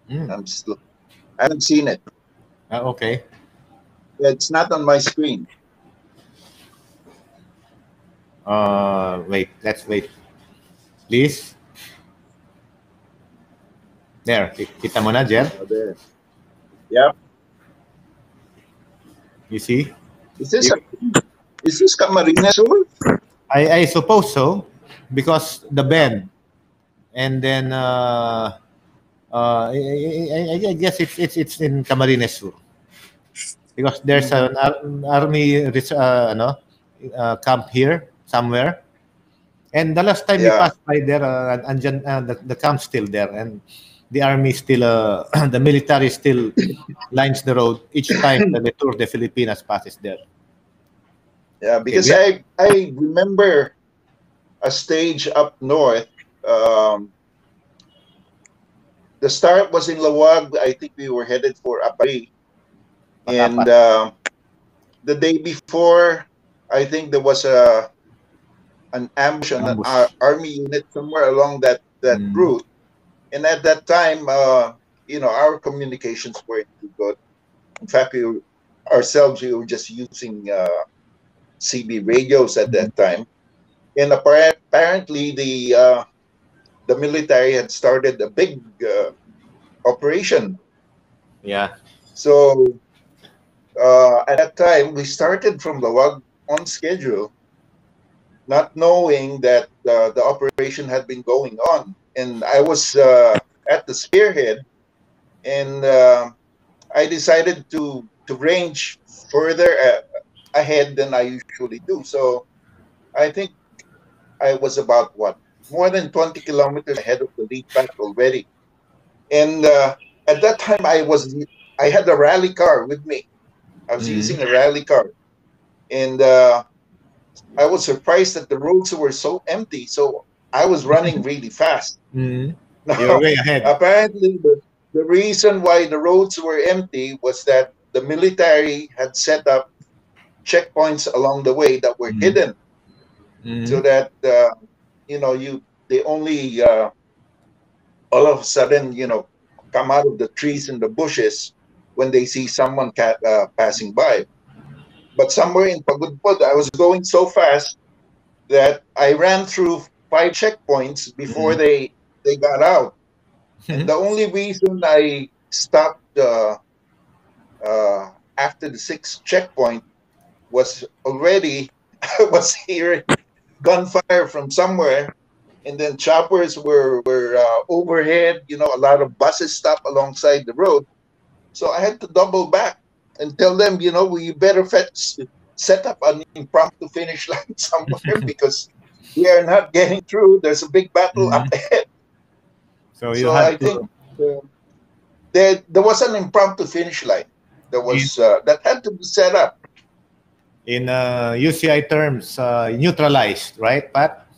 I haven't seen it. Okay. It's not on my screen. Wait. Let's wait. Please. There. Kita mo na, Jer? There. Yeah. You see? Is this Camarines Sur? I suppose so, because the bend, and then I guess it's in Camarines Sur, because there's an army camp here somewhere, and the last time we passed by there, the camp's still there, and the army still, the military still lines the road each time the Tour de Filipinas passes there. Yeah, because I remember a stage up north. The start was in Lawag. I think we were headed for Apari. And the day before, I think there was an ambush on an army unit somewhere along that route. And at that time, our communications weren't too good. In fact, we were just using CB radios at that time, and apparently the military had started a big operation. Yeah. So at that time, we started from Lawag on schedule, not knowing that the operation had been going on, and I was at the spearhead, and I decided to range further ahead than I usually do. So I think I was about more than 20 kilometers ahead of the lead pack already. And at that time, I had a rally car with me. I was using a rally car, and I was surprised that the roads were so empty. So I was running really fast. Now, you're way ahead. Apparently, the reason why the roads were empty was that the military had set up checkpoints along the way that were hidden, so that they only all of a sudden come out of the trees and the bushes when they see someone passing by. But somewhere in Pagudpod, I was going so fast that I ran through 5 checkpoints before they got out. And the only reason I stopped after the 6th checkpoint was already I was hearing gunfire from somewhere, and then choppers were overhead. A lot of buses stopped alongside the road, so I had to double back and tell them, we better set up an impromptu finish line somewhere because we are not getting through. There's a big battle up ahead. So you So I had think to there was an impromptu finish line that was that had to be set up. in UCI terms, neutralized, right, Pat?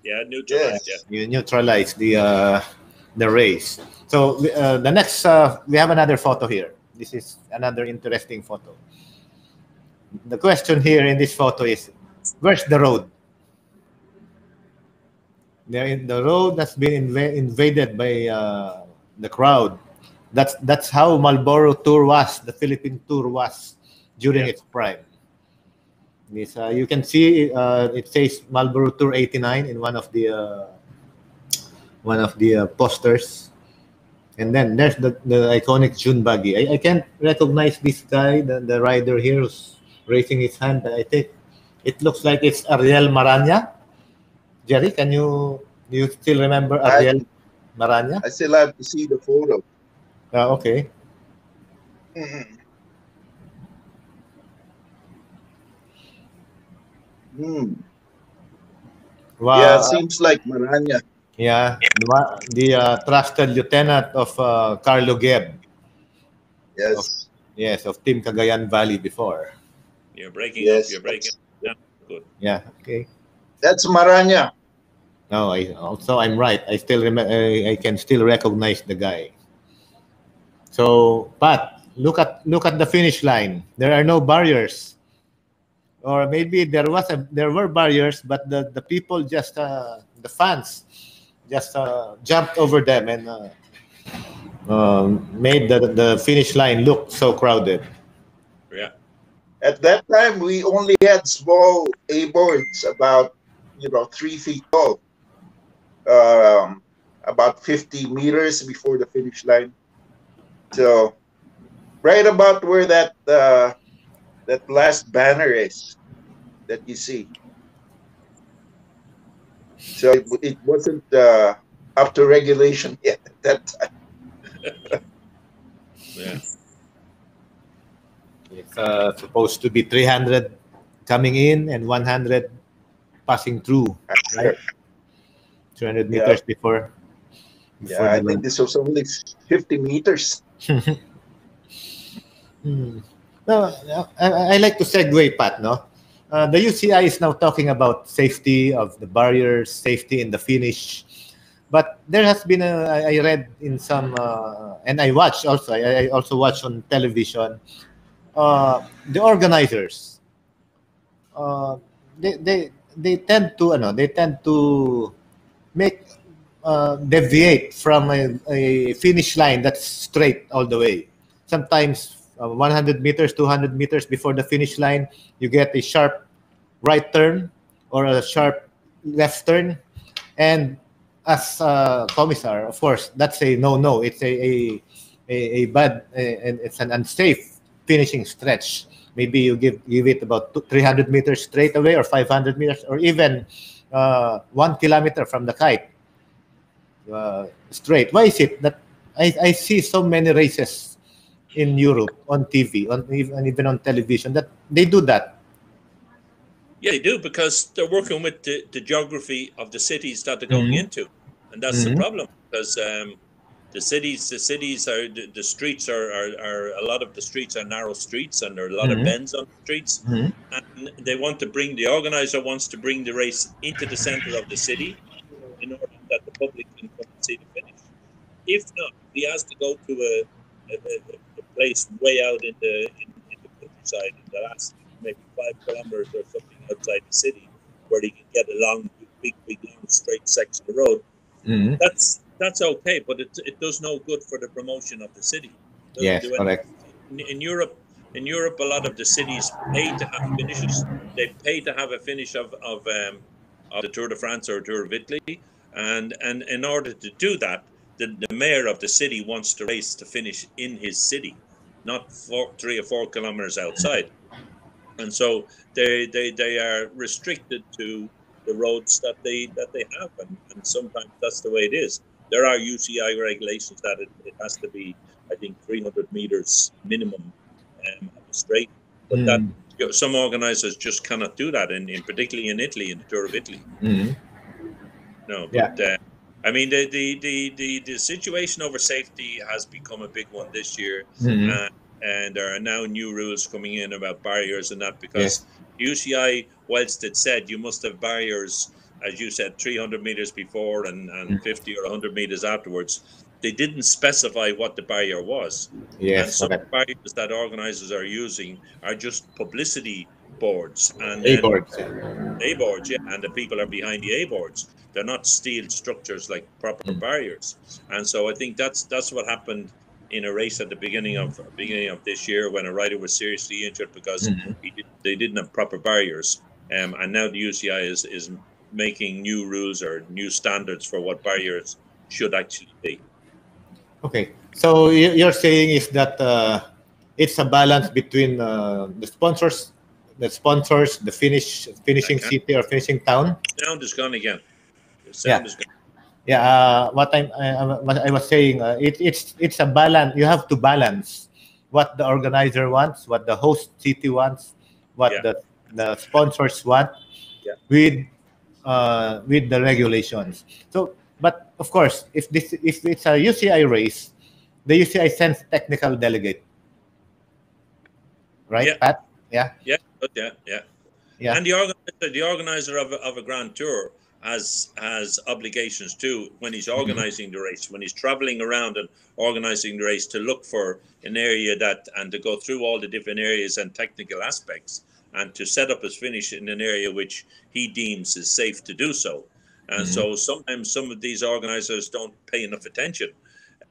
Yeah, neutralized. Yes. Yeah. You neutralize the race. So the next, we have another photo here. This is another interesting photo. The question here in this photo is, where's the road? The road has been invaded by the crowd. That's how Marlboro Tour was, the Philippine Tour was during its prime. This, you can see it says Marlboro Tour 89 in one of the posters. And then there's the iconic June buggy. I can't recognize this guy, the rider here who's raising his hand. But I think it looks like it's Ariel Maranya. Gerry, do you still remember Ariel Maranya? I still have to see the photo. Okay. Wow. Yeah, seems like Maranya. Yeah, the trusted lieutenant of Carlo Geb. Yes. Yes, of Team Cagayan Valley before. You're breaking Yes, up. You're breaking up. Yeah, good. Yeah, okay. That's Maranya. No, I'm right. I still remember. I can still recognize the guy. So, Pat, look at the finish line. There are no barriers, or maybe there were barriers, but the people just the fans just jumped over them and made the finish line look so crowded. Yeah. At that time, we only had small A boards, about 3 feet tall, about 50 meters before the finish line. So right about where that last banner is that you see. So it wasn't up to regulation yet at that time. Yeah. It's supposed to be 300 coming in and 100 passing through, right? 200 meters before Yeah, I think this was only 50 meters. No, I like to segue, Pat. No, the UCI is now talking about safety of the barriers, safety in the finish. But there has been I read in some and I watched also. I also watched on television. The organizers, uh, they tend to make deviate from a finish line that's straight all the way. Sometimes 100 meters, 200 meters before the finish line, you get a sharp right turn or a sharp left turn. And as commissar, of course, that's a no. It's a bad and it's an unsafe finishing stretch. Maybe you give it about 300 meters straight away, or 500 meters, or even 1 kilometer from the kite straight. Why is it that I see so many races in Europe on TV, and even on television, that they do that? Yeah, they do, because they're working with the geography of the cities that they're going into, and that's the problem. Because the cities are the streets are a lot of the streets are narrow streets, and there are a lot of bends on the streets, and they want to bring the organizer wants to bring the race into the center of the city in order that the public can come and see the finish. If not, he has to go to a place way out in the countryside, in the last maybe 5 kilometers or something outside the city, where he can get a long, big, long, straight section of road. That's okay, but it does no good for the promotion of the city. Yes, correct. In Europe, a lot of the cities pay to have finishes. They pay to have a finish of the Tour de France or Tour of Italy, and in order to do that, the mayor of the city wants the race to finish in his city, not 3 or 4 kilometers outside. And so they are restricted to the roads that they have, and sometimes that's the way it is. There are UCI regulations that it has to be, I think, 300 meters minimum of a straight, but some organizers just cannot do that, in particularly in Italy, in the Tour of Italy. No, but I mean, the situation over safety has become a big one this year, and there are now new rules coming in about barriers and that, because UCI, whilst it said you must have barriers, as you said, 300 meters before and 50 or 100 meters afterwards, they didn't specify what the barrier was. And some barriers that organizers are using are just publicity boards, and A-boards, A-boards, and the people are behind the A-boards. They're not steel structures like proper barriers. And so I think that's what happened in a race at the beginning of this year, when a rider was seriously injured because they didn't have proper barriers. And now the UCI is making new rules or new standards for what barriers should actually be. Okay, so you're saying is that it's a balance between the sponsors, the finishing city or finishing town. Sound is gone again. The sound is gone. Yeah, what I was saying, it's a balance. You have to balance what the organizer wants, what the host city wants, what the sponsors want, with the regulations. So, but of course, if it's a UCI race, the UCI sends technical delegate, right, Pat? Yeah. And the organizer of a Grand Tour has obligations too, when he's organizing the race, when he's traveling around and organizing the race, to look for an area and to go through all the different areas and technical aspects, and to set up his finish in an area which he deems is safe to do so. And so sometimes some of these organizers don't pay enough attention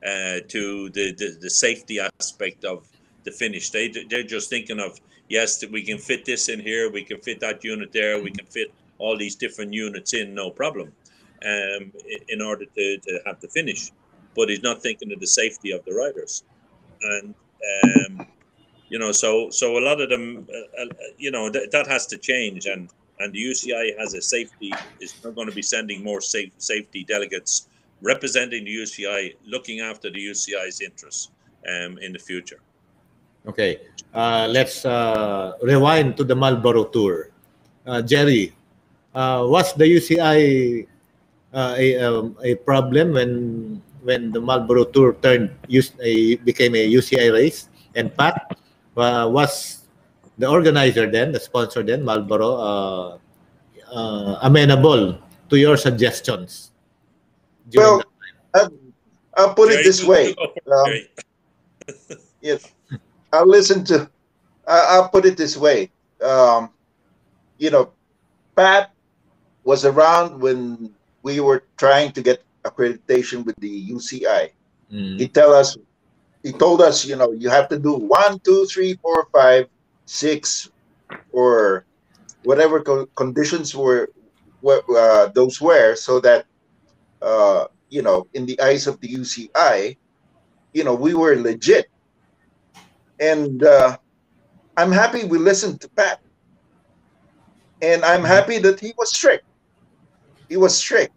to the safety aspect of the finish. They're just thinking of, yes, we can fit this in here, we can fit that unit there, we can fit all these different units in, no problem, in order to have the finish. But he's not thinking of the safety of the riders. And so a lot of them, that has to change, and the UCI has a safety, is not going to be sending more safety delegates representing the UCI, looking after the UCI's interests in the future. Okay, let's rewind to the Marlboro Tour. Gerry, was the UCI a problem when the Marlboro Tour became a UCI race? And Pat, was the organizer then, the sponsor then, Marlboro, amenable to your suggestions? Well, I'll put it this way. Yes, I'll put it this way. Pat was around when we were trying to get accreditation with the UCI. He told us, you have to do 1, 2, 3, 4, 5, 6, or whatever conditions those were, so that in the eyes of the UCI, we were legit. And I'm happy we listened to Pat, and I'm happy that he was strict. He was strict.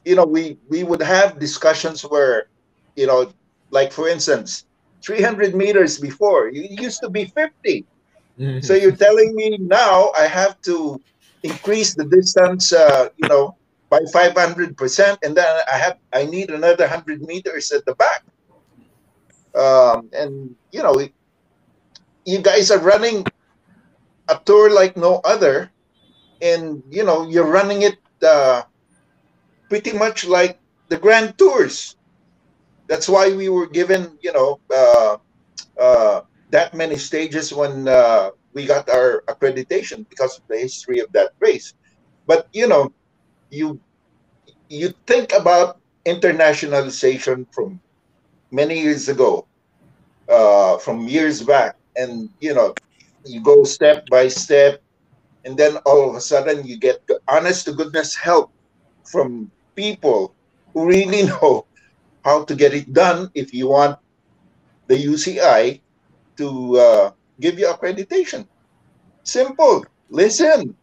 We would have discussions where, like for instance, 300 meters before, it used to be 50. So you're telling me now I have to increase the distance, by 500%, and then I need another 100 meters at the back. And you guys are running a tour like no other, and you're running it pretty much like the Grand Tours. That's why we were given that many stages when we got our accreditation, because of the history of that race. But you think about internationalization from many years ago, from years back, and you go step by step, and then all of a sudden you get honest to goodness help from people who really know how to get it done if you want the UCI to give you accreditation. Simple. Listen.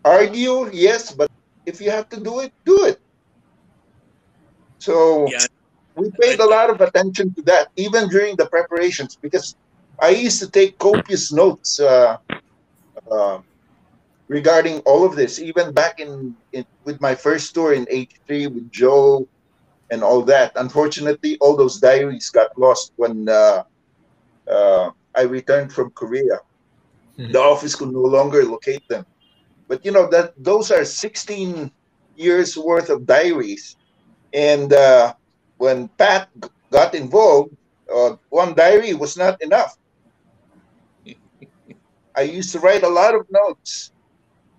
Argue, yes, but if you have to do it, do it. So we paid a lot of attention to that, even during the preparations, because I used to take copious notes regarding all of this, even back in with my first tour in '83 with Joe and all that. Unfortunately, all those diaries got lost when I returned from Korea. The office could no longer locate them. But that those are 16 years worth of diaries. And when Pat got involved, one diary was not enough. I used to write a lot of notes,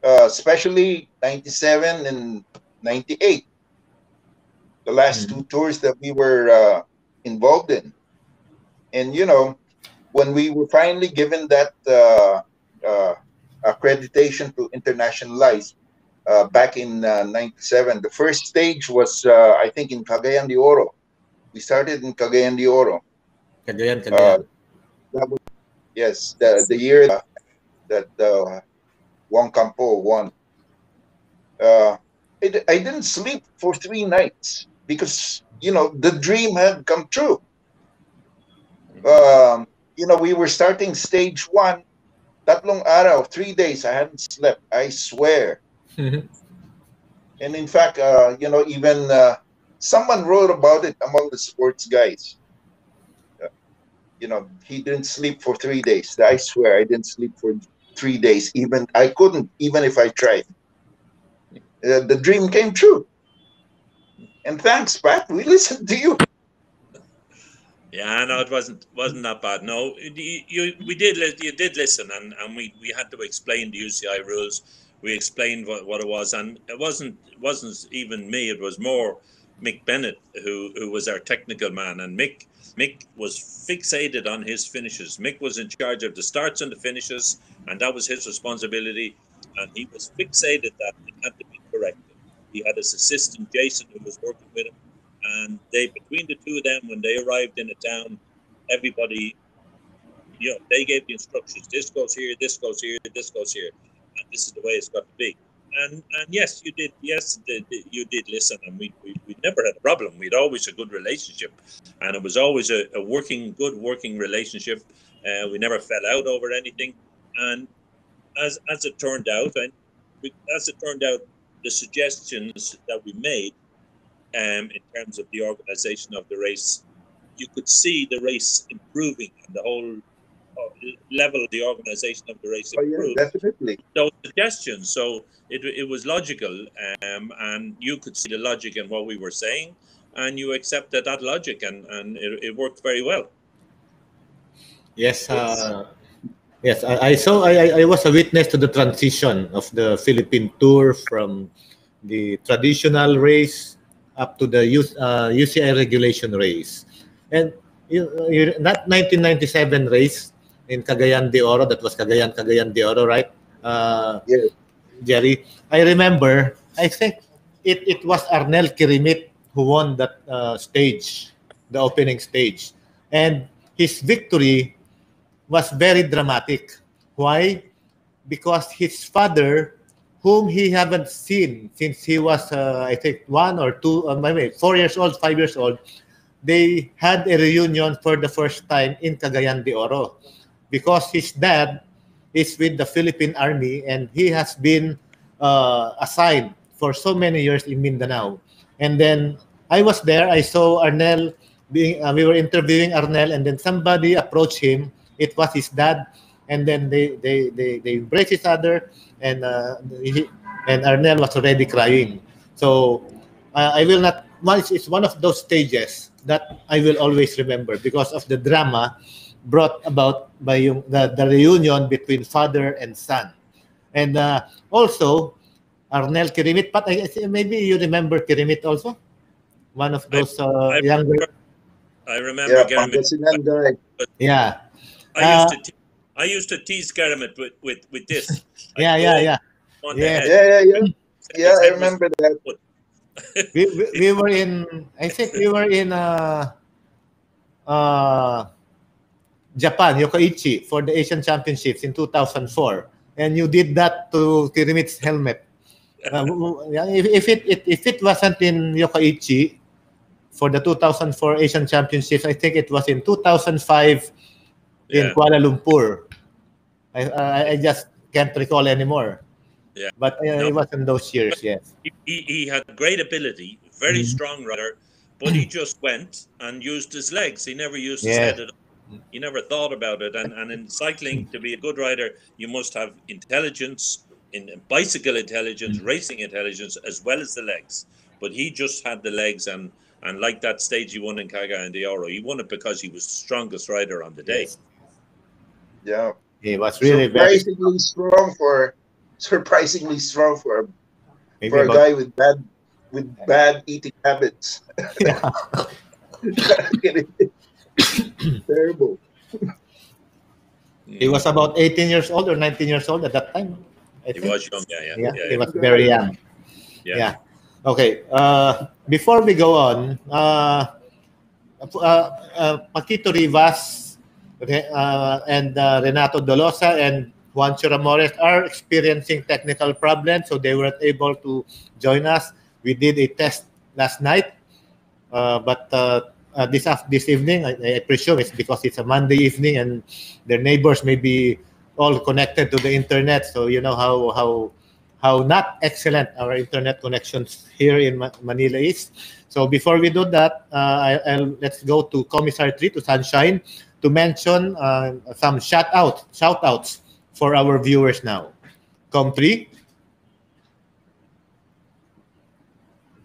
especially 97 and 98, the last two tours that we were involved in. And, when we were finally given that accreditation to internationalize back in 97, the first stage was, I think, in Cagayan de Oro. We started in Cagayan de Oro. Cagayan. That was, yes, the year that Juan Campo won. I didn't sleep for 3 nights because, the dream had come true. We were starting stage 1, tatlong araw, 3 days, I hadn't slept, I swear. And in fact, even someone wrote about it among the sports guys. He didn't sleep for 3 days. I swear I didn't sleep for 3 days. I couldn't, even if I tried. The dream came true. And thanks, Pat. We listened to you. Yeah, no, it wasn't that bad. No, you did listen, and we had to explain the UCI rules. We explained what it was, and it wasn't even me. It was more Mick Bennett who was our technical man, and Mick was fixated on his finishes. Mick was in charge of the starts and the finishes, and that was his responsibility. And he was fixated that it had to be corrected. He had his assistant Jason who was working with him. And between the two of them, when they arrived in a town, everybody, they gave the instructions. This goes here, this goes here, this goes here, and this is the way it's got to be. And yes, you did. Yes, you did listen, and we never had a problem. We had always a good relationship, and it was always a good working relationship. We never fell out over anything. And as it turned out, the suggestions that we made. In terms of the organization of the race, you could see the race improving and the whole level of the organization of the race improved. Oh, yeah, definitely. Those suggestions, so it was logical, and you could see the logic in what we were saying, and you accepted that logic, and it worked very well. Yes, yes. I saw. I was a witness to the transition of the Philippine Tour from the traditional race up to the UCI regulation race. And that 1997 race in Cagayan de Oro, that was Cagayan de Oro, right? Yes. Gerry, I remember, I think it was Arnel Kirimit who won that stage, the opening stage. And his victory was very dramatic. Why? Because his father, whom he haven't seen since he was, I think, 1 or 2, maybe 4 years old, 5 years old, they had a reunion for the first time in Cagayan de Oro because his dad is with the Philippine Army and he has been assigned for so many years in Mindanao. And then I was there. I saw Arnel we were interviewing Arnel, and then somebody approached him. It was his dad, and then they embraced each other, and Arnel was already crying. So I will not. It's one of those stages that I will always remember because of the drama brought about by the reunion between father and son. And also, Arnel Kirimit, but maybe you remember Kirimit also? One of those younger... I remember Gerry. Yeah. I used to tease Gerry with this. Yeah. Yeah, I remember that. we were in, I think we were in Japan, Yokoichi, for the Asian Championships in 2004, and you did that to Kirimit's helmet. If it wasn't in Yokoichi for the 2004 Asian Championships, I think it was in 2005 in Kuala Lumpur. I just can't recall anymore. Yeah. But it was in those years, yes. He had great ability, very strong rider, but he just went and used his legs. He never used his head at all. He never thought about it. And in cycling, to be a good rider, you must have intelligence, in bicycle intelligence, racing intelligence, as well as the legs. But he just had the legs, and like that stage he won in Kaga and the Oro, he won it because he was the strongest rider on the day. Yes. Yeah. He was really surprisingly strong for a guy with bad eating habits. Yeah. Terrible. He was about 18 years old or 19 years old at that time. He was young, yeah. He was very young. Yeah. Okay. Before we go on, Paquito Rivas and Renato Dolosa and Juancho Ramores are experiencing technical problems, so they weren't able to join us. We did a test last night, but this evening, I presume it's because it's a Monday evening and their neighbors may be all connected to the internet. So you know how not excellent our internet connections here in Manila is. So before we do that, let's go to Commissar 3, to Sunshine, to mention some shout-outs for our viewers now. Com 3.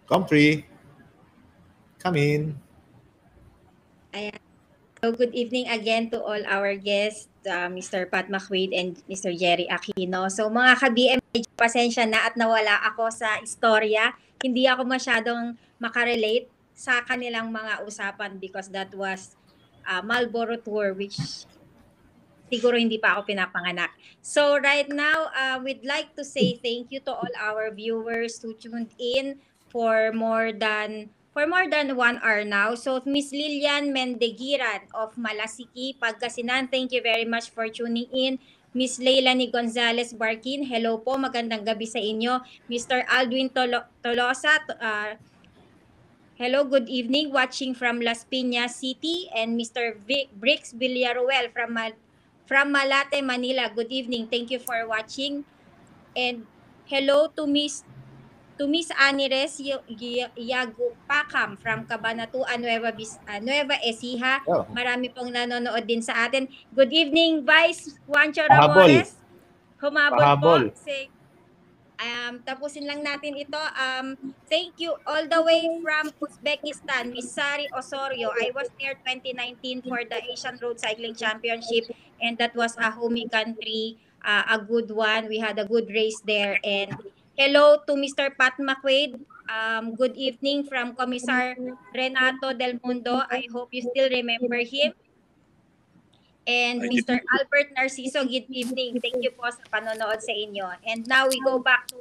Com 3. Come in. Ayan. So good evening again to all our guests, Mr. Pat McQuaid and Mr. Gerry Aquino. So mga ka-BM, pasensya na at nawala ako sa istorya. Hindi ako masyadong makarelate sa kanilang mga usapan because that was Marlboro Tour, which siguro hindi pa ako pinapanganak. So right now, we'd like to say thank you to all our viewers who tuned in for more than 1 hour now. So Miss Lilian Mendegiran of Malasiki, Pagkasinan, thank you very much for tuning in. Miss Leilani Gonzalez Barkin, hello po, magandang gabi sa inyo. Mr. Aldwin Tolosa, hello, good evening, watching from Las Piñas City. And Mr. Brix Villaruel from Malate, Manila, good evening, thank you for watching. And hello to Miss Anires Yagupakam from Cabanatuan, Nueva Ecija. Oh. Marami pong nanonood din sa atin. Good evening, Vice Juancho Pahabol. Ramores. Humabol po. Tapusin lang natin ito. Thank you all the way from Uzbekistan, Miss Sari Osorio. I was there 2019 for the Asian Road Cycling Championship, and that was a homey country, a good one. We had a good race there. And hello to Mr. Pat McQuaid. Good evening from Commissar Renato Del Mundo. I hope you still remember him. And Mr. Albert Narciso, good evening. Thank you po sa panonood sa inyo. And now we go back to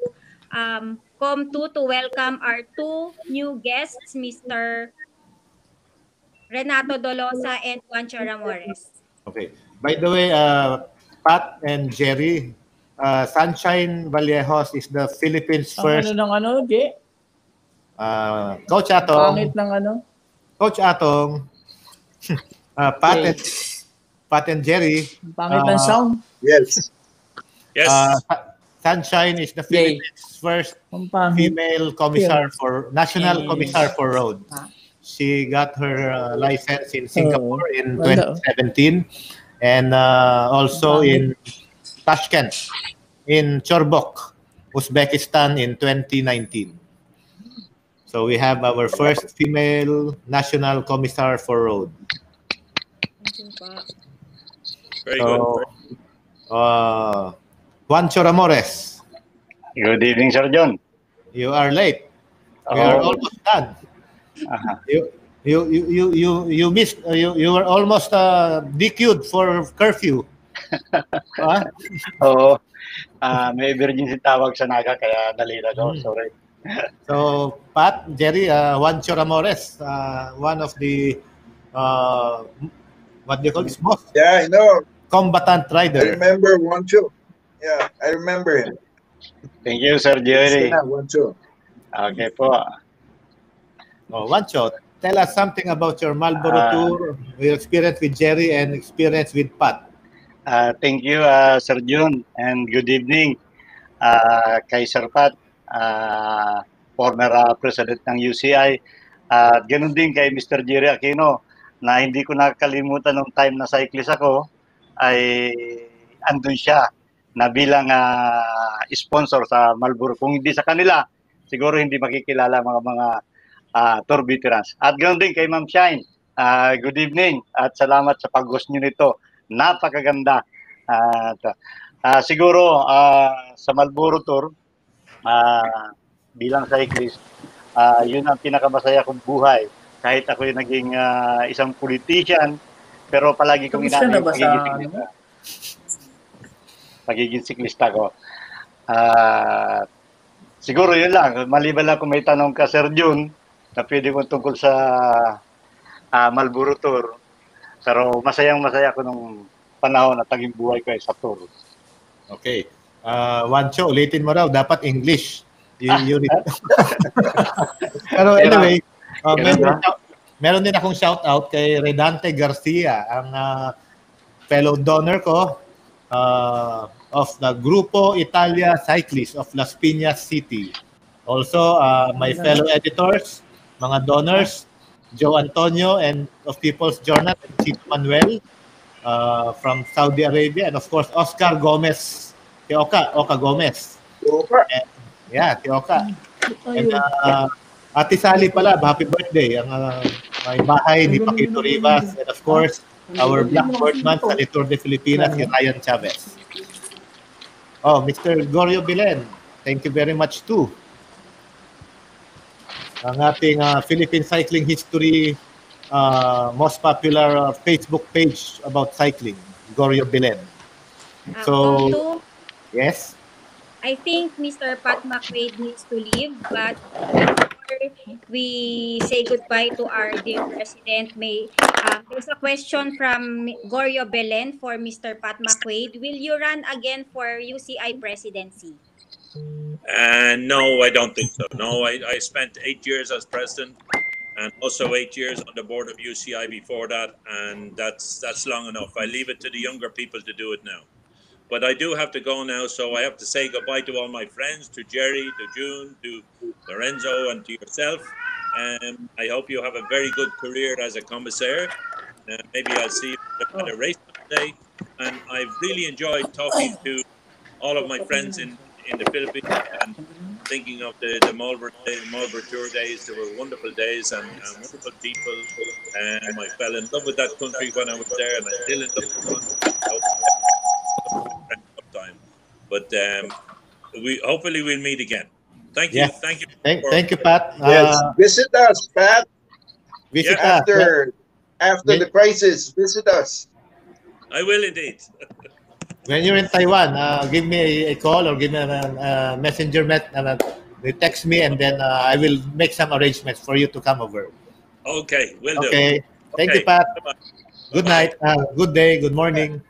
Com2 to welcome our two new guests, Mr. Renato Dolosa and Juancho Ramores. Okay. By the way, Pat and Gerry, Sunshine Vallejos is the Philippines' first. Coach Atong. Pangit ng ano? Coach Atong. Pat and Gerry. Pangit ng sound. Yes. Sunshine is the Philippines' first female commissar for national commissar for road. She got her license in Singapore in 2017 and also in Tashkent, in Chorbok, Uzbekistan in 2019. So we have our first female national commissar for road. Very good. Juancho Ramores. Good evening, Sir John. You are late. We are almost done. You missed. You were almost DQ'd for curfew. Oo. May emergency tawag sa Naga kaya nalila ko. Sorry. So, Pat, Gerry, Juancho Ramores, one of the what do you call this? Most Yeah, I know. combatant rider. I remember Juancho. Yeah, I remember him. Thank you, Sir Jerry. Juancho. Okay po. Juancho, tell us something about your Marlboro Tour, your experience with Gerry and experience with Pat. Thank you, Sir Jun, and good evening kay Sir Pat, former President ng UCI. At ganun din kay Mr. Gerry Aquino, na hindi ko nakakalimutan nung time na cyclist ako, ay andun siya na bilang sponsor sa Marlboro. Kung hindi sa kanila, siguro hindi makikilala mga tour veterans. At ganoon din kay Ma'am Shine. Good evening at salamat sa pag-host nyo nito. Napakaganda. Siguro sa Marlboro Tour, bilang cyclist, yun ang pinakamasaya kong buhay. Kahit ako yung naging isang politician, pero palagi kong inaanay pagiging siklista ko. Siguro yun lang. Maliban lang kung may tanong ka, Sir Jun, na pwede kong tungkol sa Marlboro Tour. Pero masayang-masaya ko nung panahon at naging buhay ko sa tour. Okay. Juancho, ulitin mo raw. Dapat English. Pero anyway, meron din akong shout out kay Renato Garcia, ang fellow donor ko of the Grupo Italia Cyclist of Las Piñas City. Also, my fellow editors, mga donors, Joe Antonio and of People's Journal, and Chico Manuel from Saudi Arabia, and of course, Oscar Gomez, Oka Gomez. And, yeah, Oka. And Ate Sally pala, happy birthday. Ang may bahay ni Paquito Rivas, and of course, our Blackboard man sa Tour de Filipinas, si Ryan Chavez. Oh, Mr. Gorio Bilen, thank you very much too. Ang ating Philippine Cycling History most popular Facebook page about cycling, Gorio Bilen. So, yes? I think Mr. Pat McQuaid needs to leave, but before we say goodbye to our dear president, there's a question from Gorio Belen for Mr. Pat McQuaid. Will you run again for UCI presidency? No, I don't think so. No, I spent 8 years as president and also 8 years on the board of UCI before that, and that's long enough. I leave it to the younger people to do it now. But I do have to go now, so I have to say goodbye to all my friends, to Gerry, to June, to Lorenzo, and to yourself. I hope you have a very good career as a commissaire. Maybe I'll see you at a race someday. And I've really enjoyed talking to all of my friends in the Philippines and thinking of the Marlboro Tour days. They were wonderful days and wonderful people. And I fell in love with that country when I was there, and I'm still in love with the country. Time, but hopefully we'll meet again. Thank you. Yes. Thank you. Thank you, Pat. Yes, visit us, Pat. Visit us. After the crisis, visit us. I will indeed. When you're in Taiwan, give me a call or give me a messenger text me, and then I will make some arrangements for you to come over. Okay, will do. Okay. Thank you, Pat. Good night. Good day. Good morning.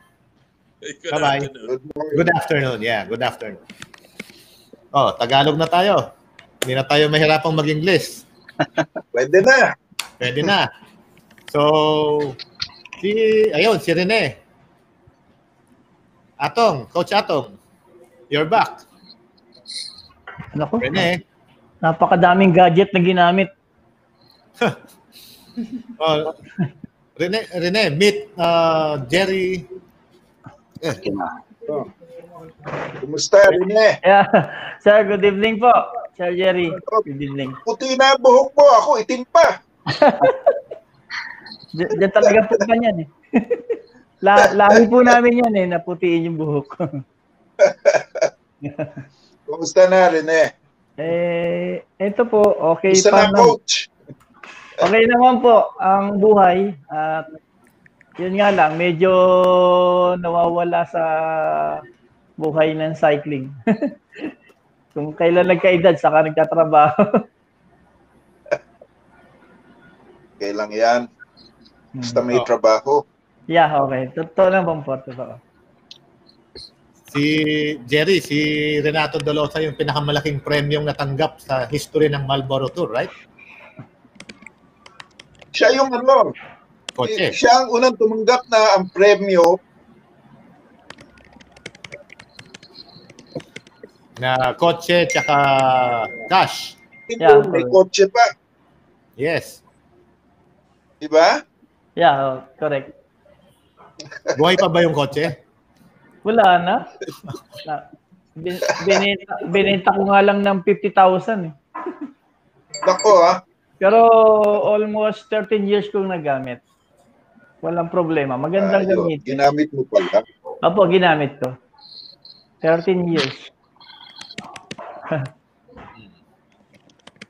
Good Bye-bye. afternoon. Good afternoon. Yeah, good afternoon. Oh, Tagalog na tayo. Hindi na tayo mahirapang mag-English. Pwede na. Pwede na. So, si Rene. Coach Atong, you're back. Naku, Rene. napakadaming gadget na ginamit. Rene, meet Gerry. Kumusta, Rene? Yeah. Sir, good evening po. Sir Gerry, good evening. Puti na buhok mo. Ako, itim pa. Diyan talaga po pa yan eh. Lahi po namin yan eh, naputiin yung buhok. Kumusta na, Rene? Ito po, okay Kumusta pa na, Coach? Okay naman po ang buhay. At yun nga lang, medyo nawawala sa buhay ng cycling. Kung kailan nagkaedad, saka nagtatrabaho. Kailang yan. Basta may trabaho. Yeah, okay. Totoo lang bang po? Si Gerry, si Renato Dolosa yung pinakamalaking premyong natanggap sa history ng Marlboro Tour, right? Siya yung ano, Kotse. siya ang unang tumanggap na ang premyo Na kotse tsaka cash. ito, Yeah, may correct. kotse pa. Yes. Di ba? Yeah, correct. Buhay pa ba yung kotse? Wala na. Binenta ko nga lang ng 50,000 eh. Nako ha. Pero almost 13 years kong nagamit. Walang problema. Magandang Ayun, gamit. ginamit mo pala. Opo, ginamit ko. 13 years.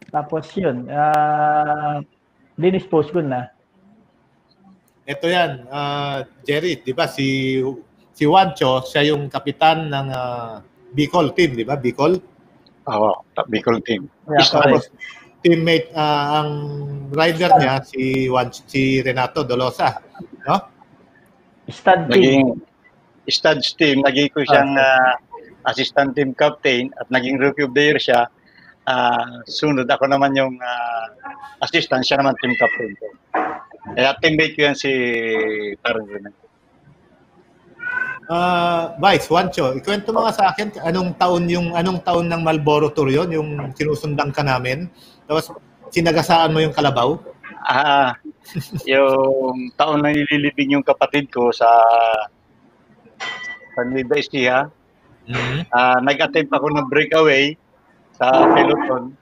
Tapos yun, dinispose ko na. Ito yan, Gerry, di ba si Juancho, siya yung kapitan ng Bicol team, di ba? Bicol? Oo, Bicol team. Yeah, Tapos correct. teammate, ang rider niya si Renato Dolosa, no? Stud team. Naging studs team, naging ko siyang assistant team captain at naging rookie of the year siya. Sunod ako naman yung assistant, siya naman team captain ko. Kaya teammate ko yan si parang Renato. Vice, Juancho, ikwento mo nga sa akin anong taon ng Marlboro Tour yon, yung sinusundan ka namin. Tapos sinagasaan mo yung kalabaw. Yung taon na nililibing yung kapatid ko sa Nueva Ecija, nag-attempt ako ng breakaway sa peloton.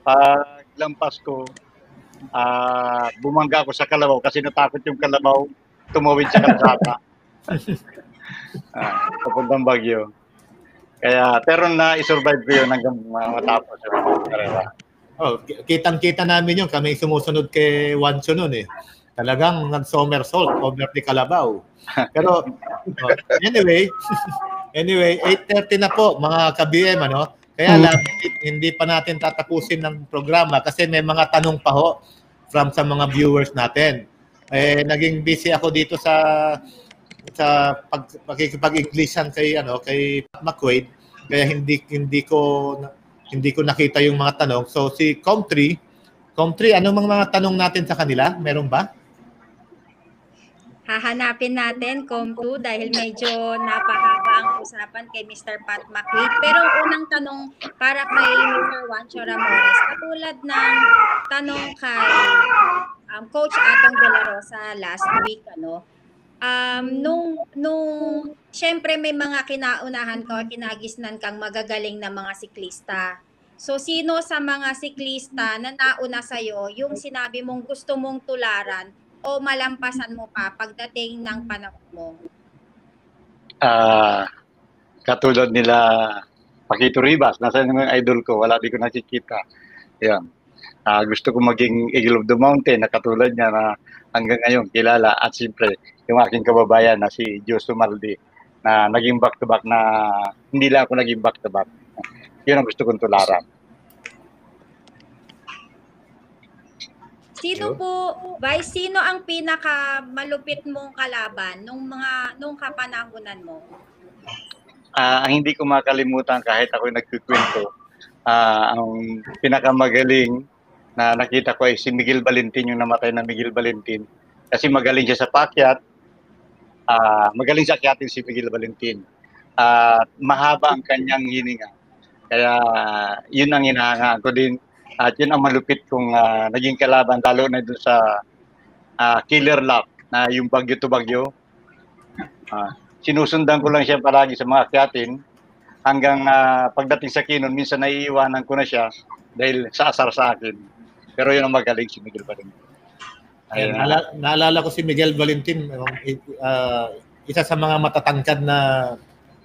Paglampas ko, bumangga ako sa kalabaw kasi natakot yung kalabaw tumawid sa kalsada. Papuntang Baguio. Kaya, pero na-survive ko yun hanggang matapos yung karera. Oh, kitang-kita namin yun. Kami sumusunod kay Juancho noon eh. Talagang nag-somersault over the Kalabaw. Pero anyway, 8:30 na po mga ka-BM, ano? Kaya lang hindi pa natin tatapusin ng programa kasi may mga tanong pa ho sa mga viewers natin. Naging busy ako dito sa pagkikipag-Englishan kay McQuaid, kaya hindi ko nakita yung mga tanong. So si Comtree, ano mga tanong natin sa kanila? Meron ba? Hahanapin natin, Com2, dahil medyo napahaba ang usapan kay Mr. Pat McQuaid. Pero ang unang tanong para kay Mr. Juancho Ramores, katulad ng tanong kay Coach Atong De La Rosa last week, syempre may mga kinaunahan ka o kinagisnan kang magagaling na mga siklista. So, sino sa mga siklista na nauna sa'yo yung sinabi mong gusto mong tularan o malampasan mo pa pagdating ng panahon mo? Katulad nila Paquito Ribas, nasa yung idol ko, wala di ko nakikita. Yan. Gusto ko maging Eagle of the Mountain na katulad niya na hanggang ngayon kilala. At siyempre, yung aking kababayan na si Josu Maldi na naging back-to-back na hindi lang ako naging back-to-back. Yun ang gusto kong tularan. Sino ang pinaka malupit mong kalaban nung kapanahunan mo? Ang hindi ko makalimutan kahit ako nagkukwento, ang pinakamagaling na nakita ko ay si Miguel Valentin, yung namatay na Miguel Valentin. Kasi magaling siya sa pakyat, magaling sa akyatin si Miguel Valentin. Mahaba ang kanyang hininga. Kaya yun ang hinahangaan ko din. At yun ang malupit kong naging kalaban, lalo na doon sa killer lap na yung Bagyo to Bagyo. Sinusundan ko lang siya palagi sa mga akyatin hanggang pagdating sa Kinon, minsan naiiwanan ko na siya dahil sa asar sa akin. Pero yun ang magaling si Miguel Valentin. Naalala ko si Miguel Valentin, isa sa mga matatangkad na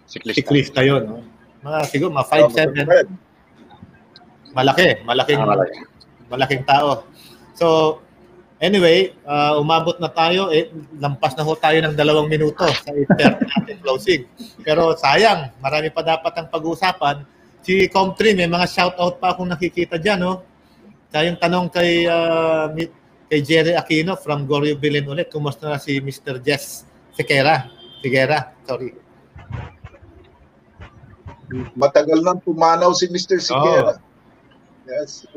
siklista yun. No? Siguro mga 5'7". Malaking tao. So, anyway, umabot na tayo. Lampas na ho tayo ng 2 minuto sa 8:30 natin closing. Pero sayang, marami pa dapat ang pag-uusapan. Si Comtree, may mga shoutout pa akong nakikita dyan, no? Kaya yung tanong kay Gerry Aquino from Gorio Bilin ulit, kumusta na si Mr. Jess Figuera, sorry. Matagal nang pumanaw si Mr. Sigera. Yes.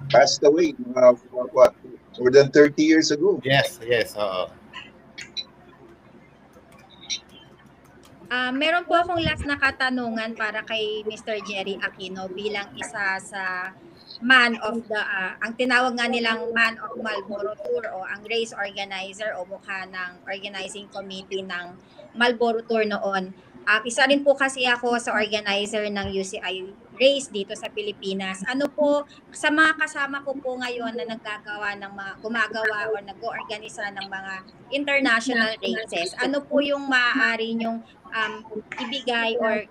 passed away, what, more than 30 years ago. Yes, yes. Meron po akong last na katanungan para kay Mr. Gerry Aquino bilang isa sa man of the, ang tinawag nga nilang man of Marlboro Tour o ang race organizer o mukha ng organizing committee ng Marlboro Tour noon. Isa rin po kasi ako sa organizer ng UCI race dito sa Pilipinas. Ano po, sa mga kasama ko po ngayon na naggagawa ng mga, gumagawa o nag-oorganisa ng mga international races, ano po yung maaari nyong ibigay or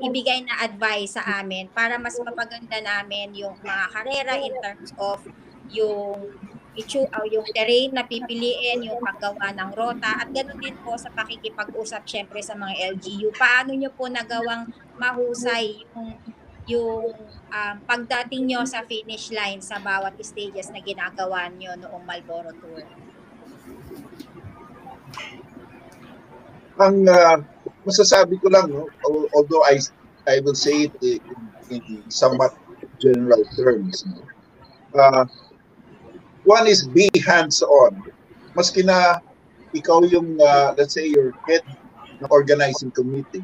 ibigay na advice sa amin para mas mapaganda namin yung mga karera in terms of yung yung terrain na pipiliin, yung paggawa ng rota, at ganoon din po sa pakikipag-usap syempre sa mga LGU. Paano nyo po nagawang mahusay yung pagdating nyo sa finish line sa bawat stages na ginagawa nyo noong Marlboro Tour? Ang masasabi ko lang, no, although I will say it in somewhat general terms, one is be hands-on. Maski na ikaw yung, let's say, your head ng organizing committee,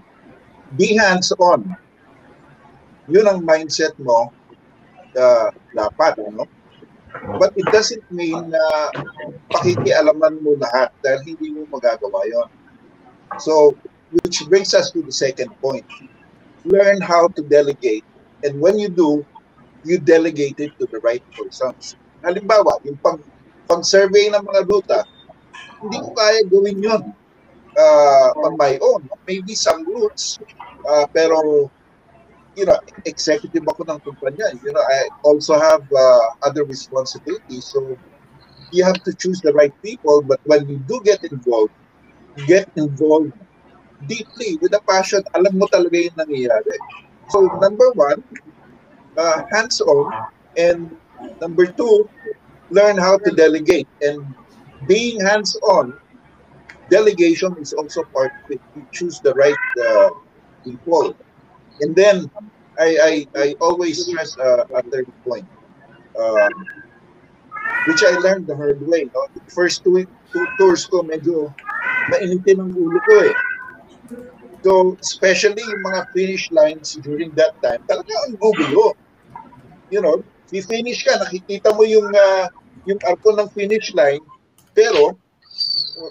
be hands-on. Yun ang mindset mo dapat, no? But it doesn't mean na pakikialaman mo lahat dahil hindi mo magagawa yon. So, which brings us to the second point. Learn how to delegate. And when you do, you delegate it to the right persons. Halimbawa, yung pang-survey ng mga ruta, hindi ko kaya gawin yun on my own. Maybe some routes, pero, you know, executive ako ng kumpanya. You know, I also have other responsibilities. So, you have to choose the right people. But when you do get involved deeply with a passion. Alam mo talaga yung nangyayari. So, number one, hands-on. And number two, learn how to delegate. And being hands-on, delegation is also part of it. You choose the right people. And then, I always stress a third point, which I learned the hard way. No? The first two tours ko, medyo mainitin ang ulo ko eh. So, especially yung mga finish lines during that time, talaga ang gugulo. You know, finish ka, nakikita mo yung arko ng finish line, pero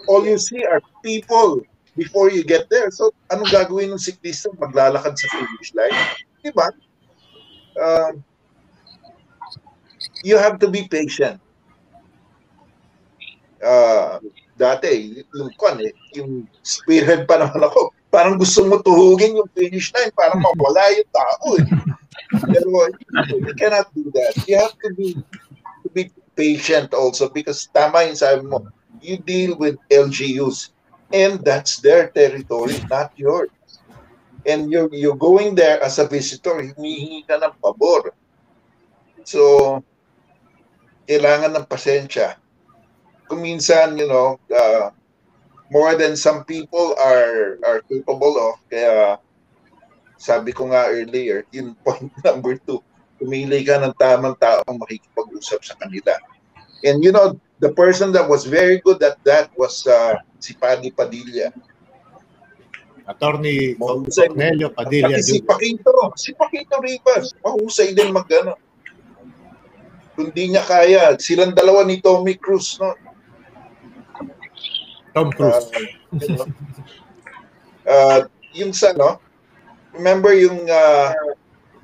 all you see are people before you get there. So, anong gagawin ng siklista? Maglalakad sa finish line? Diba? You have to be patient. Dati, yung spearhead pa naman ako, parang gusto mo tuhugin yung finish line, parang mawala yung tao eh. Pero you cannot do that. You have to be patient also because tama yung sabi mo, you deal with LGUs and that's their territory, not yours. And you're going there as a visitor, humihingi ka ng pabor. So, kailangan ng pasensya. Kung minsan, you know, more than some people are capable of. Kaya sabi ko nga earlier, yun point number 2, pumili ka ng tamang taong makikipag-usap sa kanila. And you know, the person that was very good at that was si Paddy Padilla. Attorney Cornelio Padilla. Pati si Paquito Rivas, mahusay din mag-ano. Kung di niya kaya, silang dalawa ni Tommy Cruz, no? Tom Cruise. You know, yung sa, no? Remember yung,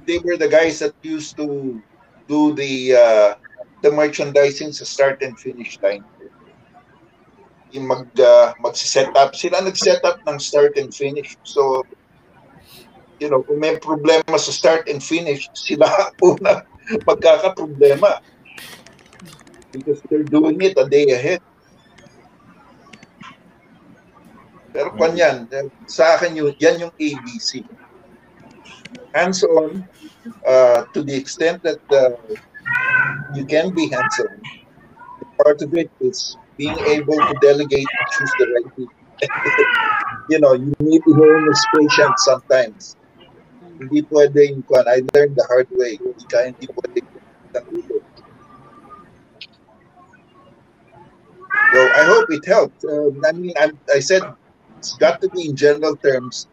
they were the guys that used to do the merchandising sa start and finish line. Yung mag-set up. Sila nag-set up ng start and finish. So, you know, kung may problema sa start and finish, sila una magkakaproblema. Because they're doing it a day ahead. Pero kanyan, sa akin yan yung ABC. Hands-on, to the extent that you can be hands-on. Part of it is being able to delegate and choose the right people. You know, you need enormous patience sometimes. Hindi pwede yung kwan. I learned the hard way. Hindi pwede So I hope it helped. I mean, I said it's got to be in general terms.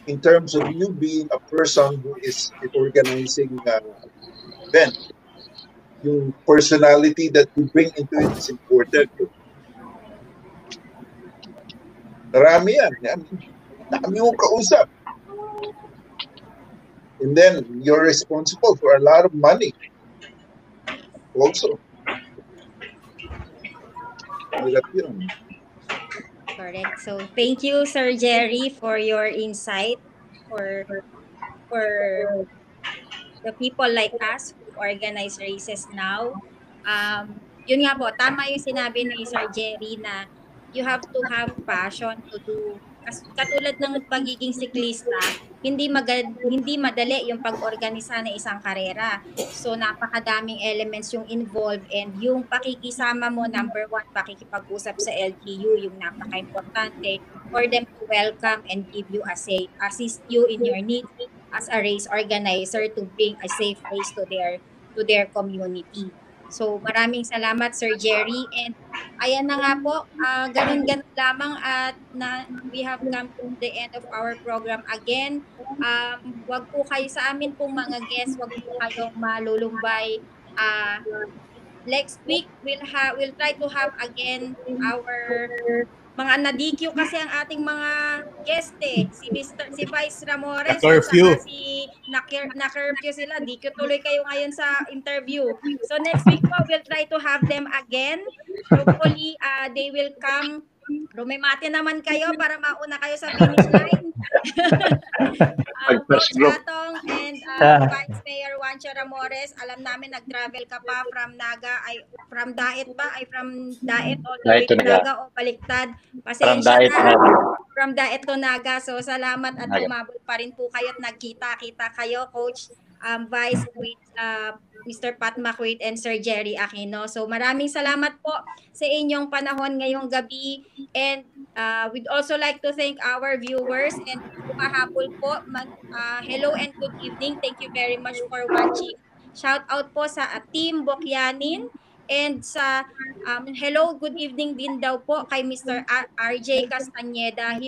In terms of you being a person who is organizing event, yung personality that you bring into it is important. Marami yan. I mean, dami mong kausap. And then you're responsible for a lot of money also. Hirap yun. Correct. So thank you, Sir Gerry, for your insight for the people like us who organize races now. Yun nga po, tama yung sinabi ni Sir Gerry na you have to have passion to do. Katulad ng pagiging siklista, hindi madali yung pag-organisa ng isang karera. So napakadaming elements yung involved, and yung pakikisama mo, number one, pakikipag-usap sa LGU, yung napaka-importante for them to welcome and give you a say, assist you in your needs as a race organizer to bring a safe race to their community. So maraming salamat, Sir Gerry, and ayan na nga po, ganun-ganun lamang at we have come to the end of our program again. Wag po kayo sa amin pong mga guests, wag po kayong malulumbay. Next week we'll try to have again our mga na-DQ kasi ang ating mga guest si Vice Ramores at Na-curfew. saka na-curfew sila. DQ tuloy kayo ngayon sa interview. So next week po, we'll try to have them again. Hopefully, they will come. Rumimate naman kayo para mauna kayo sa finish line. Coach Atong and Vice Mayor Juancho Ramores, alam namin nag-travel ka pa from Daet all the way to Naga o baliktad. Pasensya na. From Daet to Naga. So salamat at umabot pa rin po kayo at nagkita-kita kayo, Coach Vice with Mr. Pat McQuaid and Sir Gerry Aquino. So maraming salamat po sa inyong panahon ngayong gabi, and we'd also like to thank our viewers, and kumahapol po, hello and good evening. Thank you very much for watching. Shout out po sa Team Bokyanin, and sa hello, good evening din daw po kay Mr. RJ Castañeda.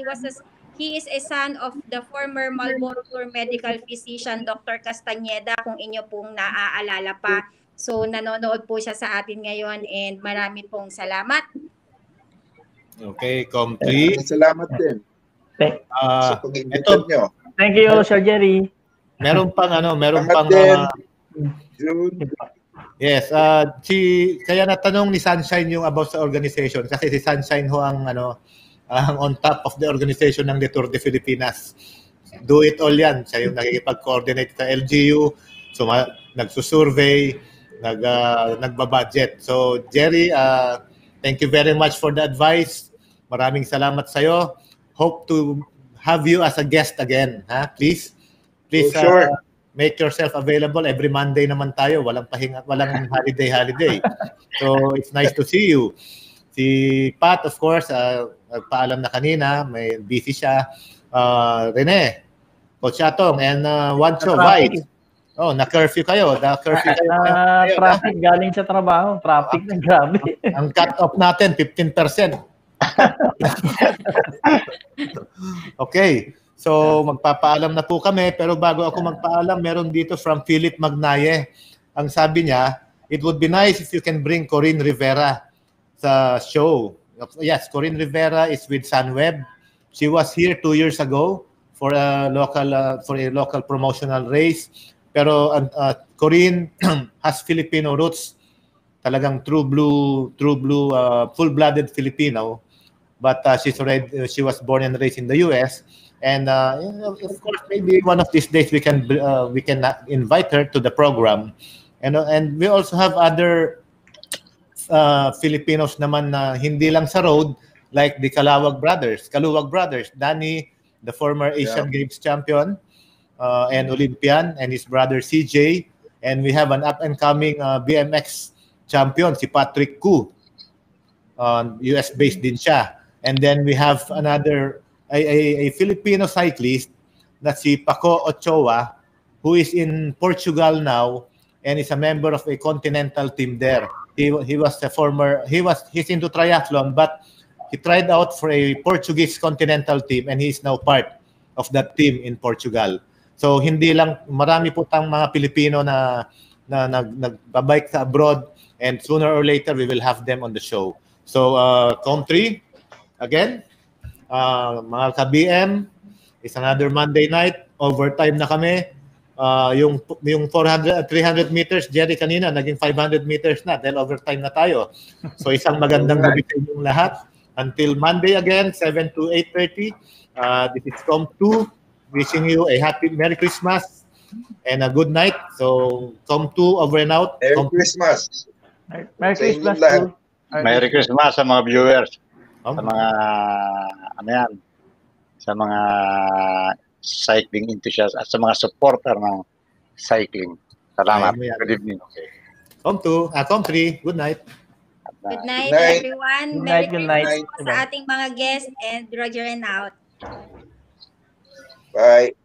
He is a son of the former Marlboro Tour medical physician Dr. Castañeda, kung inyo pong naaalala pa. So nanonood po siya sa atin ngayon, and marami pong salamat. Okay, complete. Salamat din. Sa pag-invite nyo. Thank you, Sir Gerry. Meron pang June. Yes, kaya natanong ni Sunshine yung about sa organization, kasi si Sunshine ho ang on top of the organization ng Tour de Filipinas. Do it all yan. Siya yung nakikipag-coordinate sa LGU, so nagsusurvey, nagbabudget. So Gerry, thank you very much for the advice. Maraming salamat sa'yo. Hope to have you as a guest again. Please, sure. Make yourself available. Every Monday naman tayo. Walang pahinga, walang holiday. So it's nice to see you. Si Pat, of course, nagpaalam na kanina, may busy siya. Rene, Coach Atong, and Juancho, Vice. Oh, na-curfew kayo. Na-curfew kayo. Traffic galing sa trabaho. Traffic na grabe. Ang cut-off natin, 15%. Okay. So, magpapaalam na po kami. Pero bago ako magpaalam, meron dito from Philip Magnaye. Ang sabi niya, it would be nice if you can bring Corinne Rivera sa show. Yes, Corinne Rivera is with Sunweb. She was here 2 years ago for a local promotional race. Pero Corinne has Filipino roots. Talagang true blue, full-blooded Filipino. But she was born and raised in the US. And of course, maybe one of these days we can invite her to the program. And we also have other Filipinos naman na hindi lang sa road, like the Kaluwag brothers. Danny, the former Asian Games champion and Olympian, and his brother CJ. And we have an up-and-coming BMX champion, si Patrick Koo. US-based din siya. And then we have another, a Filipino cyclist na si Paco Ochoa, who is in Portugal now and is a member of a continental team there. He was a former. He's into triathlon, but he tried out for a Portuguese continental team, and he's now part of that team in Portugal. So hindi lang, marami po tang mga Pilipino na nagbabike sa abroad, and sooner or later we will have them on the show. So Com3 again, mga ka-BM, it's another Monday night, overtime na kami. Yung 400 300 meters, Gerry, kanina naging 500 meters na dahil overtime na tayo. So isang magandang gabi sa inyong lahat. Until Monday again, 7 to 8:30. This is Com2 wishing you a happy Merry Christmas and a good night. So Com2 over and out. Merry Christmas. Merry Sa inyong Christmas lahat. po. Merry Christmas sa mga viewers, Oh, sa mga ano yan, sa mga cycling enthusiasts at sa mga supporter ng cycling. Salamat. Ayaw mo yan. Good evening. Com2, Com3, good night. Good night, Good night. everyone. Good Merry night, good Christmas night. po sa ating mga guests and Roger and out. Bye.